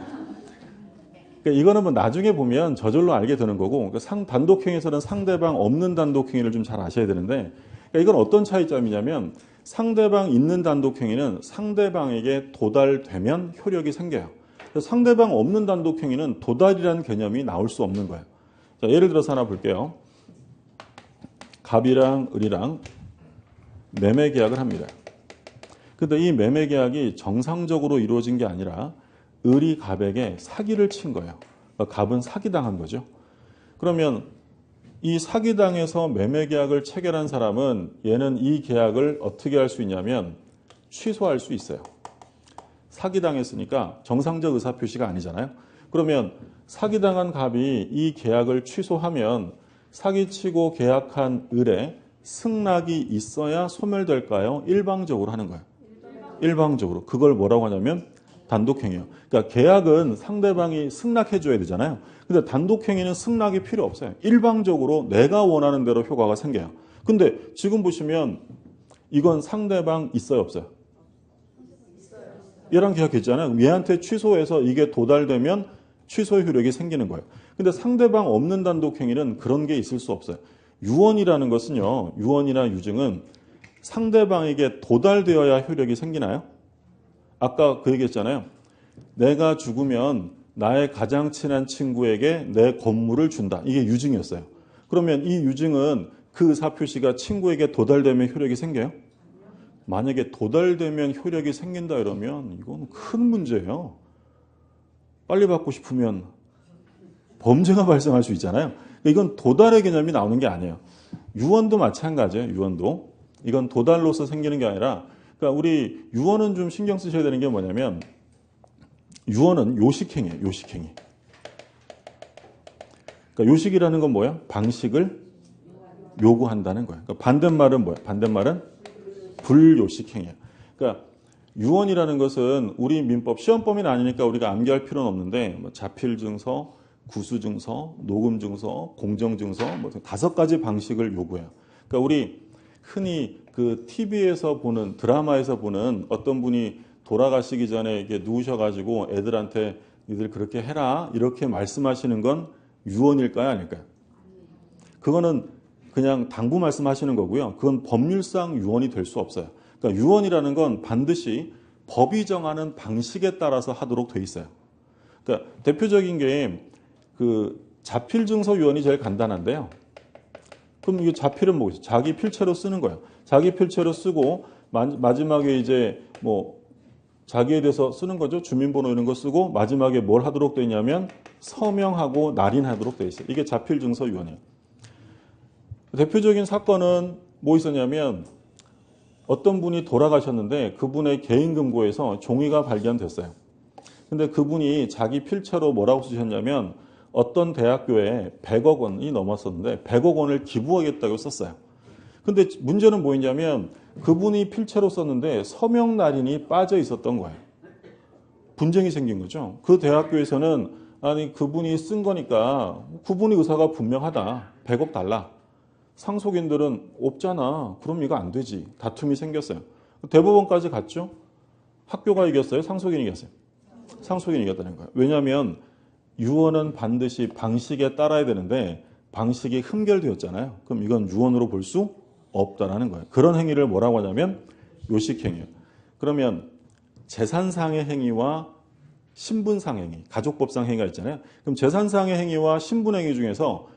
그러니까 이거는 뭐 나중에 보면 저절로 알게 되는 거고, 그러니까 단독행위에서는 상대방 없는 단독행위를 좀 잘 아셔야 되는데, 그러니까 이건 어떤 차이점이냐면 상대방 있는 단독행위는 상대방에게 도달되면 효력이 생겨요. 그래서 상대방 없는 단독행위는 도달이라는 개념이 나올 수 없는 거예요. 자, 예를 들어서 하나 볼게요. 갑이랑 을이랑 매매 계약을 합니다. 근데 이 매매 계약이 정상적으로 이루어진 게 아니라 을이 갑에게 사기를 친 거예요. 그러니까 갑은 사기당한 거죠. 그러면 이 사기당해서 매매 계약을 체결한 사람은 얘는 이 계약을 어떻게 할 수 있냐면 취소할 수 있어요. 사기당했으니까 정상적 의사표시가 아니잖아요. 그러면 사기당한 갑이 이 계약을 취소하면 사기치고 계약한 을에 승낙이 있어야 소멸될까요? 일방적으로 하는 거예요. 일방적으로. 그걸 뭐라고 하냐면 단독행위예요. 그러니까 계약은 상대방이 승낙해줘야 되잖아요. 근데 단독행위는 승낙이 필요 없어요. 일방적으로 내가 원하는 대로 효과가 생겨요. 근데 지금 보시면 이건 상대방 있어요, 없어요? 얘랑 계약했잖아요. 얘한테 취소해서 이게 도달되면 취소 효력이 생기는 거예요. 근데 상대방 없는 단독행위는 그런 게 있을 수 없어요. 유언이라는 것은요, 유언이나 유증은 상대방에게 도달되어야 효력이 생기나요? 아까 그 얘기했잖아요. 내가 죽으면 나의 가장 친한 친구에게 내 건물을 준다. 이게 유증이었어요. 그러면 이 유증은 그 의사표시가 친구에게 도달되면 효력이 생겨요? 만약에 도달되면 효력이 생긴다 이러면 이건 큰 문제예요. 빨리 받고 싶으면 범죄가 발생할 수 있잖아요. 이건 도달의 개념이 나오는 게 아니에요. 유언도 마찬가지예요. 유언도. 이건 도달로서 생기는 게 아니라 그러니까 우리 유언은 좀 신경 쓰셔야 되는 게 뭐냐면 유언은 요식행위예요. 요식행위. 그러니까 요식이라는 건 뭐야? 방식을 요구한다는 거예요. 그러니까 반대말은 뭐야? 반대말은 불요식행위야. 그러니까 유언이라는 것은 우리 민법 시험 범위는 아니니까 우리가 암기할 필요는 없는데 뭐 자필증서, 구수증서, 녹음증서, 공정증서 뭐 5가지 방식을 요구해요. 그러니까 우리 흔히 그 TV에서 보는 드라마에서 보는 어떤 분이 돌아가시기 전에 이게 누우셔가지고 애들한테 니들 그렇게 해라 이렇게 말씀하시는 건 유언일까요, 아닐까요? 그거는 그냥 당부 말씀하시는 거고요. 그건 법률상 유언이 될 수 없어요. 그러니까 유언이라는 건 반드시 법이 정하는 방식에 따라서 하도록 돼 있어요. 그러니까 대표적인 게 그 자필증서 유언이 제일 간단한데요. 그럼 이게 자필은 뭐겠어요? 자기 필체로 쓰는 거예요. 자기 필체로 쓰고 마지막에 이제 뭐 자기에 대해서 쓰는 거죠. 주민번호 이런 거 쓰고 마지막에 뭘 하도록 돼 있냐면 서명하고 날인하도록 돼 있어요. 이게 자필증서 유언이에요. 대표적인 사건은 뭐 있었냐면 어떤 분이 돌아가셨는데 그분의 개인금고에서 종이가 발견됐어요. 근데 그분이 자기 필체로 뭐라고 쓰셨냐면 어떤 대학교에 100억 원이 넘었었는데 100억 원을 기부하겠다고 썼어요. 근데 문제는 뭐였냐면 그분이 필체로 썼는데 서명 날인이 빠져 있었던 거예요. 분쟁이 생긴 거죠. 그 대학교에서는 아니 그분이 쓴 거니까 그분의 의사가 분명하다. 100억 달라. 상속인들은 없잖아. 그럼 이거 안 되지. 다툼이 생겼어요. 대법원까지 갔죠. 학교가 이겼어요? 상속인이 이겼어요? 상속인이 이겼다는 거예요. 왜냐하면 유언은 반드시 방식에 따라야 되는데 방식이 흠결되었잖아요. 그럼 이건 유언으로 볼 수 없다라는 거예요. 그런 행위를 뭐라고 하냐면 요식행위예요. 그러면 재산상의 행위와 신분상 행위, 가족법상 행위가 있잖아요. 그럼 재산상의 행위와 신분행위 중에서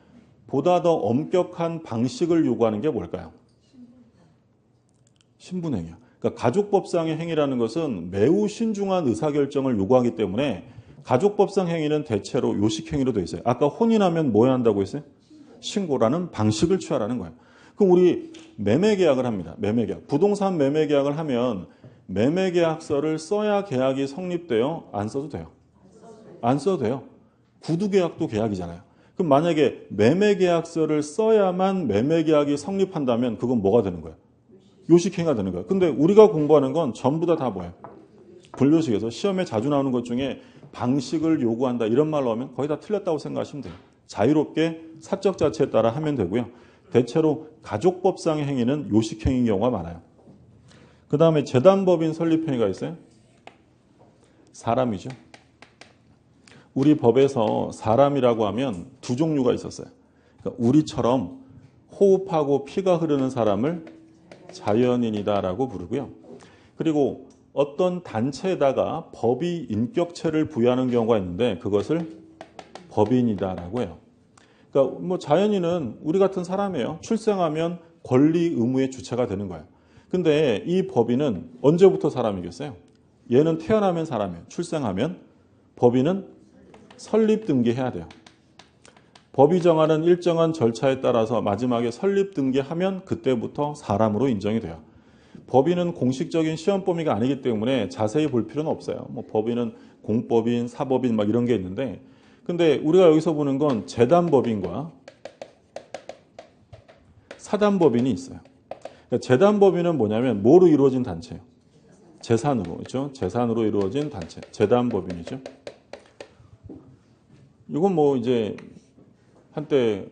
보다 더 엄격한 방식을 요구하는 게 뭘까요? 신분행위요. 그러니까 가족법상의 행위라는 것은 매우 신중한 의사결정을 요구하기 때문에 가족법상 행위는 대체로 요식행위로 되어 있어요. 아까 혼인하면 뭐 해야 한다고 했어요? 신고라는 방식을 취하라는 거예요. 그럼 우리 매매계약을 합니다. 매매계약. 부동산 매매계약을 하면 매매계약서를 써야 계약이 성립돼요? 안 써도 돼요? 안 써도 돼요. 구두계약도 계약이잖아요. 그럼 만약에 매매계약서를 써야만 매매계약이 성립한다면 그건 뭐가 되는 거예요? 요식행위가 되는 거예요. 근데 우리가 공부하는 건 전부 다 뭐예요? 불요식에서 시험에 자주 나오는 것 중에 방식을 요구한다 이런 말로 하면 거의 다 틀렸다고 생각하시면 돼요. 자유롭게 사적 자체에 따라 하면 되고요. 대체로 가족법상의 행위는 요식행위인 경우가 많아요. 그 다음에 재단법인 설립행위가 있어요. 사람이죠. 우리 법에서 사람이라고 하면 두 종류가 있었어요. 그러니까 우리처럼 호흡하고 피가 흐르는 사람을 자연인이다라고 부르고요. 그리고 어떤 단체에다가 법이 인격체를 부여하는 경우가 있는데 그것을 법인이다라고 해요. 그러니까 뭐 자연인은 우리 같은 사람이에요. 출생하면 권리 의무의 주체가 되는 거예요. 근데 이 법인은 언제부터 사람이겠어요? 얘는 태어나면 사람이에요. 출생하면. 법인은 설립 등기해야 돼요. 법이 정하는 일정한 절차에 따라서 마지막에 설립 등기하면 그때부터 사람으로 인정이 돼요. 법인은 공식적인 시험 범위가 아니기 때문에 자세히 볼 필요는 없어요. 뭐 법인은 공법인, 사법인 막 이런 게 있는데 근데 우리가 여기서 보는 건 재단법인과 사단법인이 있어요. 그러니까 재단법인은 뭐냐면 뭐로 이루어진 단체예요? 재산으로. 그렇죠? 재산으로 이루어진 단체. 재단법인이죠. 이건 뭐 이제 한때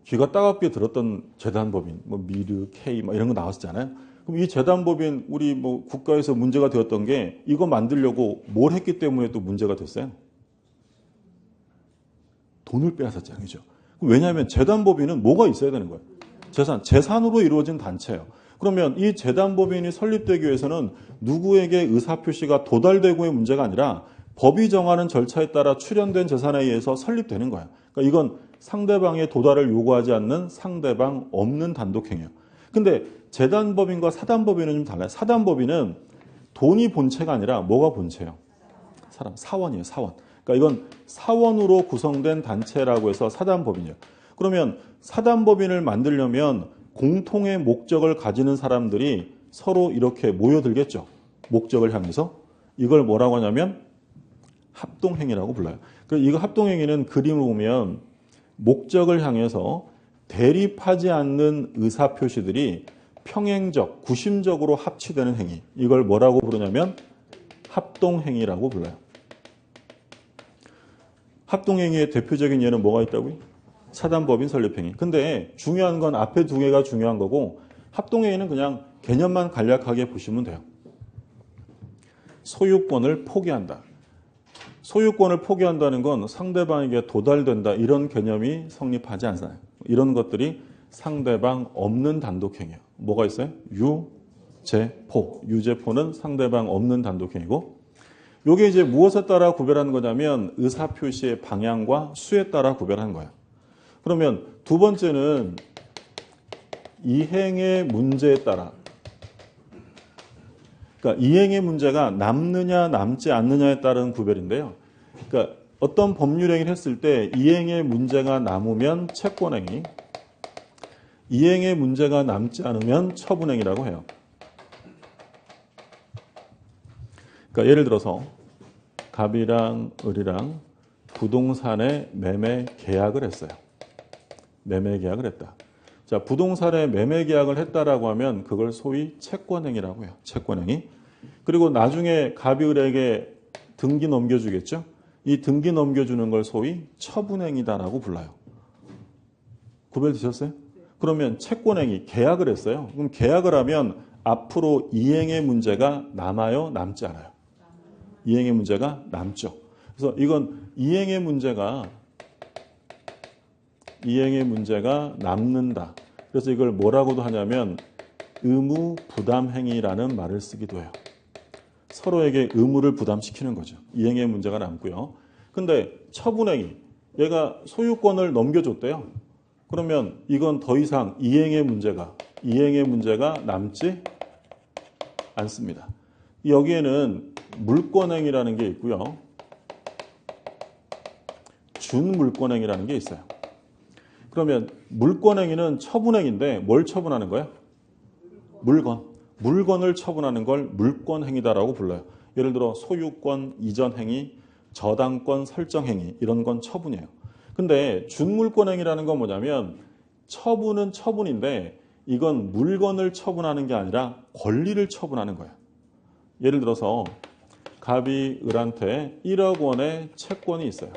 귀가 따갑게 들었던 재단법인, 뭐 미르, K 막 이런 거 나왔었잖아요. 그럼 이 재단법인 우리 뭐 국가에서 문제가 되었던 게 이거 만들려고 뭘 했기 때문에 또 문제가 됐어요? 돈을 빼앗았잖아요. 그죠? 왜냐하면 재단법인은 뭐가 있어야 되는 거예요? 재산으로 이루어진 단체예요. 그러면 이 재단법인이 설립되기 위해서는 누구에게 의사표시가 도달되고의 문제가 아니라 법이 정하는 절차에 따라 출현된 재산에 의해서 설립되는 거예요. 그러니까 이건 상대방의 도달을 요구하지 않는 상대방 없는 단독행위예요. 근데 재단법인과 사단법인은 좀 달라요. 사단법인은 돈이 본체가 아니라 뭐가 본체예요? 사람, 사원이에요. 사원. 그러니까 이건 사원으로 구성된 단체라고 해서 사단법인이에요. 그러면 사단법인을 만들려면 공통의 목적을 가지는 사람들이 서로 이렇게 모여들겠죠. 목적을 향해서. 이걸 뭐라고 하냐면 합동행위라고 불러요. 이거 합동행위는 그림을 보면 목적을 향해서 대립하지 않는 의사표시들이 평행적, 구심적으로 합치되는 행위. 이걸 뭐라고 부르냐면 합동행위라고 불러요. 합동행위의 대표적인 예는 뭐가 있다고요? 사단법인 설립행위. 근데 중요한 건 앞에 두 개가 중요한 거고 합동행위는 그냥 개념만 간략하게 보시면 돼요. 소유권을 포기한다. 소유권을 포기한다는 건 상대방에게 도달된다. 이런 개념이 성립하지 않아요. 이런 것들이 상대방 없는 단독행위예요. 뭐가 있어요? 유죄포. 유죄포는 상대방 없는 단독행위고 이게 이제 무엇에 따라 구별하는 거냐면 의사표시의 방향과 수에 따라 구별하는 거예요. 그러면 두 번째는 이행의 문제에 따라 그러니까 이행의 문제가 남느냐 남지 않느냐에 따른 구별인데요. 그러니까 어떤 법률행위를 했을 때 이행의 문제가 남으면 채권행위, 이행의 문제가 남지 않으면 처분행위라고 해요. 그러니까 예를 들어서 갑이랑 을이랑 부동산의 매매 계약을 했어요. 매매 계약을 했다. 자, 부동산의 매매 계약을 했다라고 하면 그걸 소위 채권행위라고 해요. 채권행위. 그리고 나중에 갑이 을에게 등기 넘겨주겠죠. 이 등기 넘겨주는 걸 소위 처분행위다라고 불러요. 구별되셨어요? 그러면 채권행위, 계약을 했어요. 그럼 계약을 하면 앞으로 이행의 문제가 남아요? 남지 않아요? 이행의 문제가 남죠. 그래서 이건 이행의 문제가 남는다. 그래서 이걸 뭐라고도 하냐면 의무 부담 행위라는 말을 쓰기도 해요. 서로에게 의무를 부담시키는 거죠. 이행의 문제가 남고요. 근데 처분행위, 얘가 소유권을 넘겨줬대요. 그러면 이건 더 이상 이행의 문제가 남지 않습니다. 여기에는 물권행위라는 게 있고요. 준물권행위라는 게 있어요. 그러면 물권행위는 처분행위인데 뭘 처분하는 거예요? 물건을 처분하는 걸 물권행위다라고 불러요. 예를 들어 소유권 이전 행위, 저당권 설정 행위 이런 건 처분이에요. 근데 준물권행위라는 건 뭐냐면 처분은 처분인데 이건 물건을 처분하는 게 아니라 권리를 처분하는 거예요. 예를 들어서 갑이 을한테 1억 원의 채권이 있어요.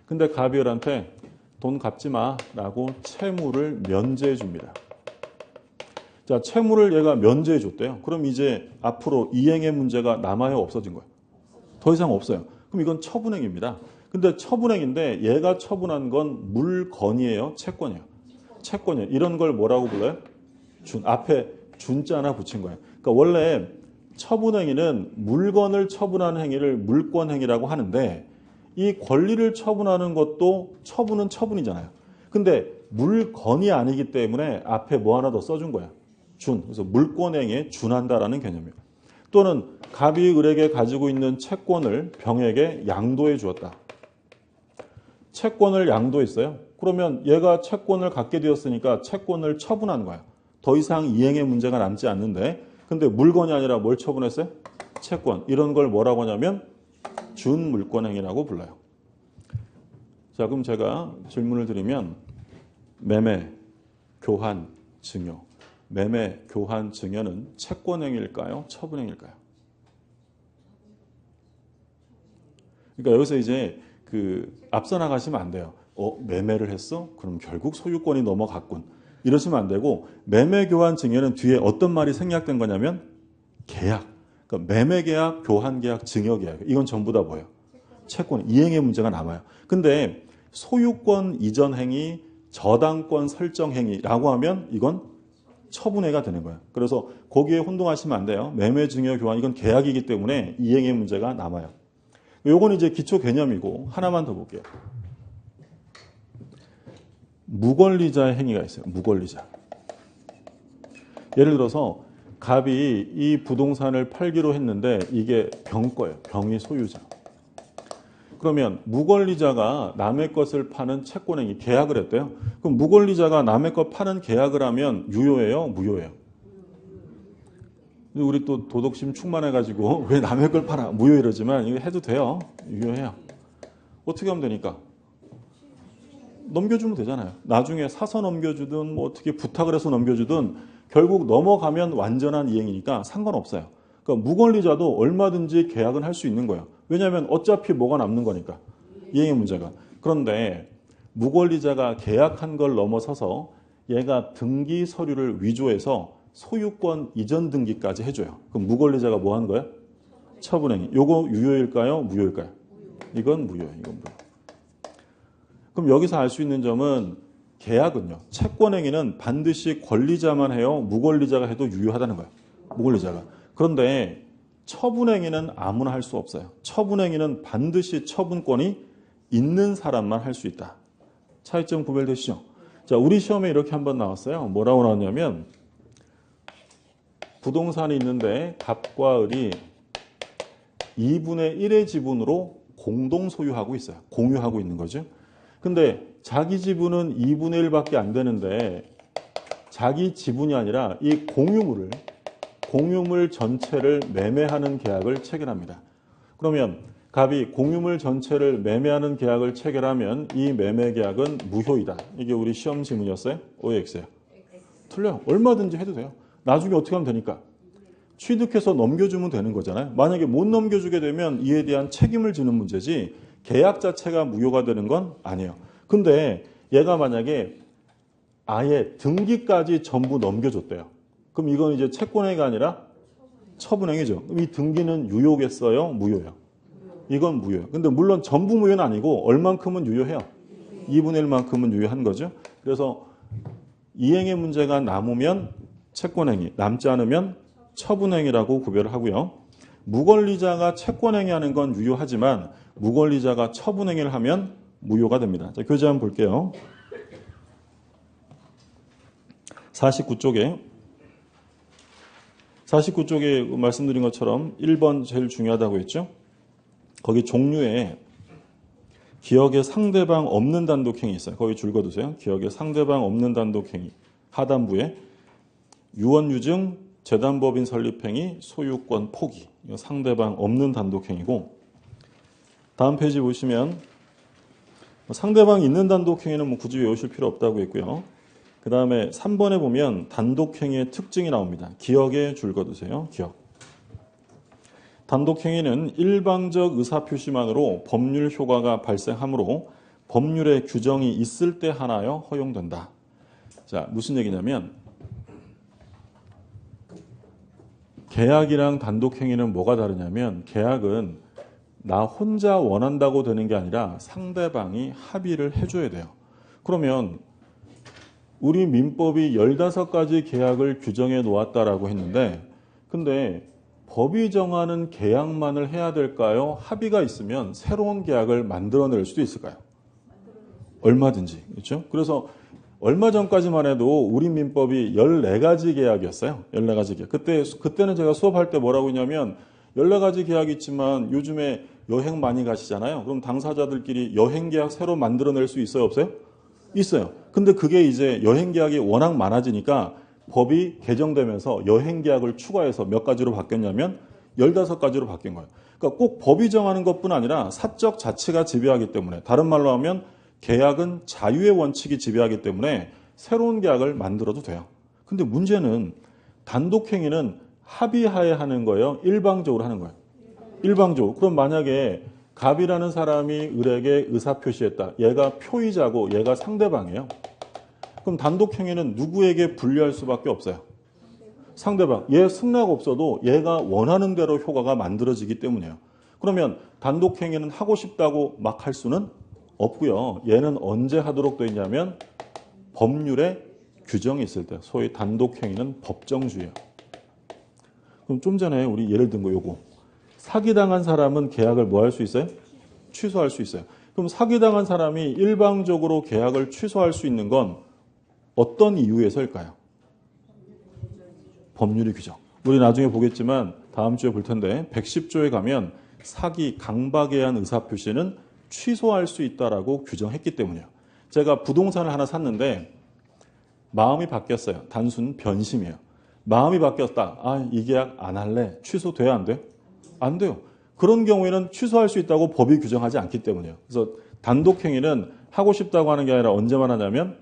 근데 갑이 을한테 돈 갚지 마라고 채무를 면제해 줍니다. 자, 채무를 얘가 면제해 줬대요. 그럼 이제 앞으로 이행의 문제가 남아요? 없어진 거예요? 더 이상 없어요. 그럼 이건 처분행위입니다. 근데 처분행위인데 얘가 처분한 건 물건이에요? 채권이에요? 채권이에요. 이런 걸 뭐라고 불러요? 앞에 준자 하나 붙인 거예요. 그러니까 원래 처분행위는 물건을 처분하는 행위를 물권행위라고 하는데 이 권리를 처분하는 것도 처분은 처분이잖아요. 근데 물건이 아니기 때문에 앞에 뭐 하나 더 써준 거야. 그래서 물권행위에 준한다라는 개념이에요. 또는 갑이 을에게 가지고 있는 채권을 병에게 양도해 주었다. 채권을 양도했어요. 그러면 얘가 채권을 갖게 되었으니까 채권을 처분한 거야. 더 이상 이행의 문제가 남지 않는데 근데 물건이 아니라 뭘 처분했어요? 채권. 이런 걸 뭐라고 하냐면 준물권행위라고 불러요. 자, 그럼 제가 질문을 드리면 매매, 교환, 증여. 매매, 교환, 증여는 채권행위일까요? 처분행위일까요? 그러니까 여기서 이제 앞서 나가시면 안 돼요. 매매를 했어? 그럼 결국 소유권이 넘어갔군. 이러시면 안 되고 매매, 교환, 증여는 뒤에 어떤 말이 생략된 거냐면 계약. 그러니까 매매 계약, 교환 계약, 증여 계약. 이건 전부 다 뭐예요? 채권, 이행의 문제가 남아요. 근데 소유권 이전 행위, 저당권 설정 행위라고 하면 이건 처분해가 되는 거예요. 그래서 거기에 혼동하시면 안 돼요. 매매, 증여, 교환 이건 계약이기 때문에 이행의 문제가 남아요. 요건 이제 기초 개념이고 하나만 더 볼게요. 무권리자의 행위가 있어요. 무권리자. 예를 들어서 갑이 이 부동산을 팔기로 했는데 이게 병 거예요. 병이 소유자. 그러면 무권리자가 남의 것을 파는 채권행위 계약을 했대요. 그럼 무권리자가 남의 것 파는 계약을 하면 유효해요? 무효해요? 우리 또 도덕심 충만해가지고 왜 남의 걸 팔아? 무효 이러지만 이거 해도 돼요. 유효해요. 어떻게 하면 되니까? 넘겨주면 되잖아요. 나중에 사서 넘겨주든 뭐 어떻게 부탁을 해서 넘겨주든 결국 넘어가면 완전한 이행이니까 상관없어요. 그러니까 무권리자도 얼마든지 계약은 할 수 있는 거예요. 왜냐하면 어차피 뭐가 남는 거니까. 이행의 문제가. 그런데 무권리자가 계약한 걸 넘어서서 얘가 등기 서류를 위조해서 소유권 이전 등기까지 해줘요. 그럼 무권리자가 뭐 하는 거예요? 처분행위. 요거 유효일까요? 무효일까요? 이건 무효예요. 이건 무효. 그럼 여기서 알 수 있는 점은 계약은요. 채권행위는 반드시 권리자만 해요. 무권리자가 해도 유효하다는 거예요. 무권리자가. 그런데 처분행위는 아무나 할 수 없어요. 처분행위는 반드시 처분권이 있는 사람만 할 수 있다. 차이점 구별되시죠? 자, 우리 시험에 이렇게 한번 나왔어요. 뭐라고 나왔냐면 부동산이 있는데 갑과 을이 2분의 1의 지분으로 공동 소유하고 있어요. 공유하고 있는 거죠. 근데 자기 지분은 2분의 1밖에 안 되는데 자기 지분이 아니라 이 공유물 전체를 매매하는 계약을 체결합니다. 그러면 갑이 공유물 전체를 매매하는 계약을 체결하면 이 매매 계약은 무효이다. 이게 우리 시험 지문이었어요? OX예요? 틀려요. 얼마든지 해도 돼요. 나중에 어떻게 하면 되니까? 취득해서 넘겨주면 되는 거잖아요. 만약에 못 넘겨주게 되면 이에 대한 책임을 지는 문제지 계약 자체가 무효가 되는 건 아니에요. 근데 얘가 만약에 아예 등기까지 전부 넘겨줬대요. 그럼 이건 이제 채권행위가 아니라 처분행위죠. 그럼 이 등기는 유효겠어요? 무효예요? 이건 무효예요. 근데 물론 전부 무효는 아니고 얼만큼은 유효해요? 2분의 1만큼은 유효한 거죠. 그래서 이행의 문제가 남으면 채권행위, 남지 않으면 처분행위라고 구별을 하고요. 무권리자가 채권행위하는 건 유효하지만 무권리자가 처분행위를 하면 무효가 됩니다. 자, 교재 한번 볼게요. 49쪽에 말씀드린 것처럼 1번 제일 중요하다고 했죠. 거기 종류에 기억에 상대방 없는 단독행위 있어요. 거기 줄 거두세요. 기억에 상대방 없는 단독행위. 하단부에 유언유증, 재단법인 설립행위, 소유권 포기. 이거 상대방 없는 단독행위고 다음 페이지 보시면 상대방 있는 단독행위는 뭐 굳이 외우실 필요 없다고 했고요. 그 다음에 3번에 보면 단독행위의 특징이 나옵니다. 기억에 줄 거두세요. 기억. 단독행위는 일방적 의사표시만으로 법률 효과가 발생하므로 법률의 규정이 있을 때 하나여 허용된다. 자, 무슨 얘기냐면 계약이랑 단독행위는 뭐가 다르냐면 계약은 나 혼자 원한다고 되는 게 아니라 상대방이 합의를 해줘야 돼요. 그러면 우리 민법이 15가지 계약을 규정해 놓았다라고 했는데 근데 법이 정하는 계약만을 해야 될까요? 합의가 있으면 새로운 계약을 만들어낼 수도 있을까요? 얼마든지. 그렇죠? 그래서 얼마 전까지만 해도 우리 민법이 14가지 계약이었어요. 14가지 계약. 그때는 제가 수업할 때 뭐라고 했냐면 14가지 계약이 있지만 요즘에 여행 많이 가시잖아요. 그럼 당사자들끼리 여행 계약 새로 만들어낼 수 있어요? 없어요? 있어요. 근데 그게 이제 여행 계약이 워낙 많아지니까 법이 개정되면서 여행 계약을 추가해서 몇 가지로 바뀌었냐면 15가지로 바뀐 거예요. 그러니까 꼭 법이 정하는 것뿐 아니라 사적 자체가 지배하기 때문에 다른 말로 하면 계약은 자유의 원칙이 지배하기 때문에 새로운 계약을 만들어도 돼요. 근데 문제는 단독행위는 합의하에 하는 거예요? 일방적으로 하는 거예요? 일방적으로. 그럼 만약에 갑이라는 사람이 을에게 의사표시했다. 얘가 표의자고 얘가 상대방이에요. 그럼 단독행위는 누구에게 불리할 수밖에 없어요? 상대방. 얘 승낙 없어도 얘가 원하는 대로 효과가 만들어지기 때문이에요. 그러면 단독행위는 하고 싶다고 막 할 수는 없고요. 얘는 언제 하도록 되어 있냐면 법률에 규정이 있을 때. 소위 단독행위는 법정주의예요. 그럼 좀 전에 우리 예를 든 거 요거. 사기당한 사람은 계약을 뭐 할 수 있어요? 취소할 수 있어요. 그럼 사기당한 사람이 일방적으로 계약을 취소할 수 있는 건 어떤 이유에서일까요? 법률의 규정. 우리 나중에 보겠지만 다음 주에 볼 텐데 110조에 가면 사기, 강박에 의한 의사표시는 취소할 수 있다라고 규정했기 때문이에요. 제가 부동산을 하나 샀는데 마음이 바뀌었어요. 단순 변심이에요. 마음이 바뀌었다. 아, 이 계약 안 할래. 취소돼야 안 돼? 안 돼요. 그런 경우에는 취소할 수 있다고 법이 규정하지 않기 때문이에요. 그래서 단독행위는 하고 싶다고 하는 게 아니라 언제만 하냐면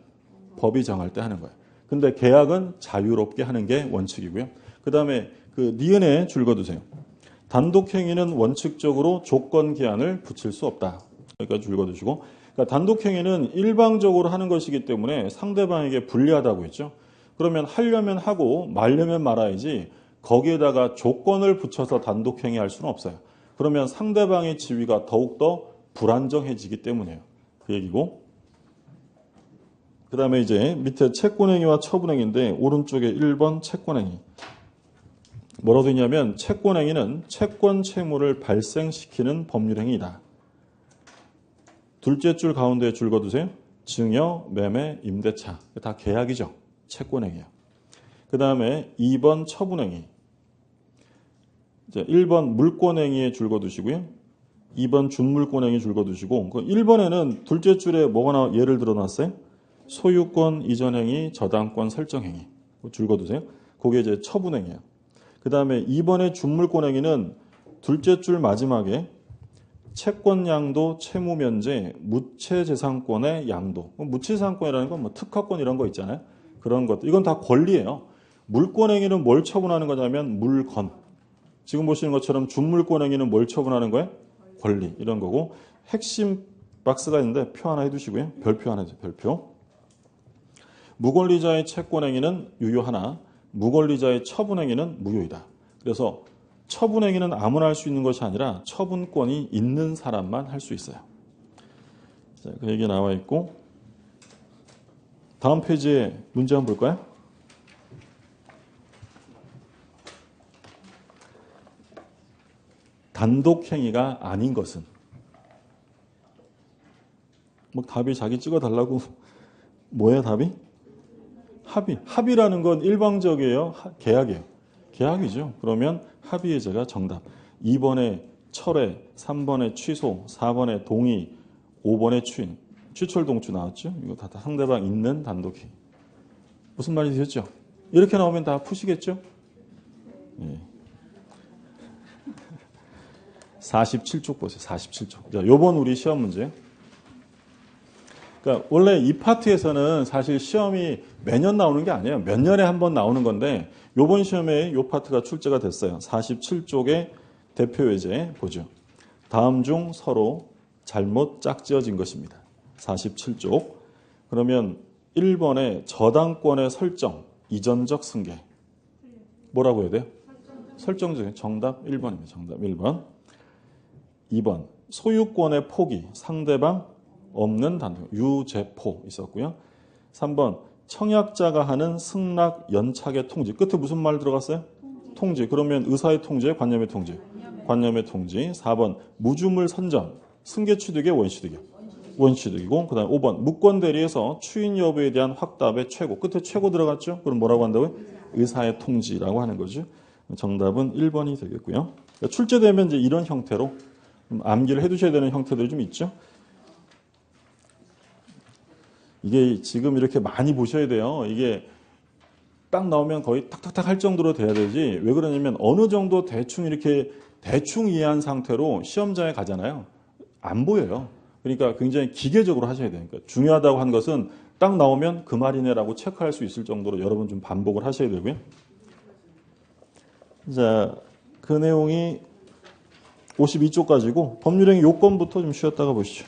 법이 정할 때 하는 거예요. 근데 계약은 자유롭게 하는 게 원칙이고요. 그 다음에 그 니은에 줄 그어두세요. 단독행위는 원칙적으로 조건 기한을 붙일 수 없다. 여기까지 줄 그어두시고. 그러니까 단독행위는 일방적으로 하는 것이기 때문에 상대방에게 불리하다고 했죠. 그러면 하려면 하고 말려면 말아야지 거기에다가 조건을 붙여서 단독행위 할 수는 없어요. 그러면 상대방의 지위가 더욱더 불안정해지기 때문이에요. 그 얘기고. 그 다음에 이제 밑에 채권행위와 처분행위인데 오른쪽에 1번 채권행위. 뭐라고 되냐면 채권행위는 채권 채무를 발생시키는 법률행위이다. 둘째 줄 가운데에 줄 그어두세요. 증여, 매매, 임대차. 다 계약이죠. 채권행위야. 그 다음에 2번 처분행위. 이제 1번 물권행위에 줄 그어두시고요. 2번 준물권행위 줄 그어두시고 1번에는 둘째 줄에 뭐가 나와 예를 들어놨어요? 소유권 이전행위, 저당권 설정행위. 줄 그어두세요. 그게 이제 처분행위야. 그 다음에 2번의 준물권행위는 둘째 줄 마지막에 채권 양도, 채무 면제, 무채재산권의 양도. 무채재산권이라는 건 뭐 특허권 이런 거 있잖아요. 그런 것. 이건 다 권리예요. 물권행위는 뭘 처분하는 거냐면 물건. 지금 보시는 것처럼 준물권행위는 뭘 처분하는 거예요? 권리. 이런 거고. 핵심 박스가 있는데 표 하나 해두시고요. 별표 하나 해주세요. 별표. 무권리자의 채권행위는 유효하나 무권리자의 처분행위는 무효이다. 그래서 처분행위는 아무나 할 수 있는 것이 아니라 처분권이 있는 사람만 할 수 있어요. 자, 그 얘기 나와 있고 다음 페이지에 문제 한번 볼까요? 단독행위가 아닌 것은 뭐 답이 자기 찍어달라고 뭐예요 답이? 합의. 합의라는 건 일방적이에요? 계약이에요? 계약이죠. 그러면 합의 예제가 정답. 2번에 철회, 3번에 취소, 4번에 동의, 5번에 추인. 취철동추 나왔죠? 이거 다 상대방 있는 단독행위. 무슨 말이 되셨죠? 이렇게 나오면 다 푸시겠죠? 예. 47쪽 보세요. 47쪽. 자, 요번 우리 시험 문제. 그러니까 원래 이 파트에서는 사실 시험이 매년 나오는 게 아니에요. 몇 년에 한 번 나오는 건데 요번 시험에 이 파트가 출제가 됐어요. 47쪽의 대표 예제 보죠. 다음 중 서로 잘못 짝지어진 것입니다. 47쪽. 그러면 1번에 저당권의 설정, 이전적 승계. 뭐라고 해야 돼요? 설정적 정답 1번입니다. 정답 1번. 2번 소유권의 포기, 상대방 없는 단독, 유제포 있었고요. 3번 청약자가 하는 승낙 연착의 통지. 끝에 무슨 말 들어갔어요? 통지. 그러면 의사의 통지에 관념의 통지. 관념의 통지. 4번 무주물 선정. 승계취득의 원취득이요. 원취득이고 그 다음에 5번 무권대리에서 추인 여부에 대한 확답의 최고. 끝에 최고 들어갔죠? 그럼 뭐라고 한다고요? 의사의 통지라고 하는 거죠. 정답은 1번이 되겠고요. 출제되면 이제 이런 형태로 암기를 해두셔야 되는 형태들이 좀 있죠. 이게 지금 이렇게 많이 보셔야 돼요. 이게 딱 나오면 거의 탁탁탁 할 정도로 돼야 되지. 왜 그러냐면 어느 정도 대충 이렇게 대충 이해한 상태로 시험장에 가잖아요. 안 보여요. 그러니까 굉장히 기계적으로 하셔야 돼요. 그러니까 중요하다고 한 것은 딱 나오면 그 말이네라고 체크할 수 있을 정도로 여러분 좀 반복을 하셔야 되고요. 자, 그 내용이 52쪽까지고 법률행위 요건부터 좀 쉬었다가 보시죠.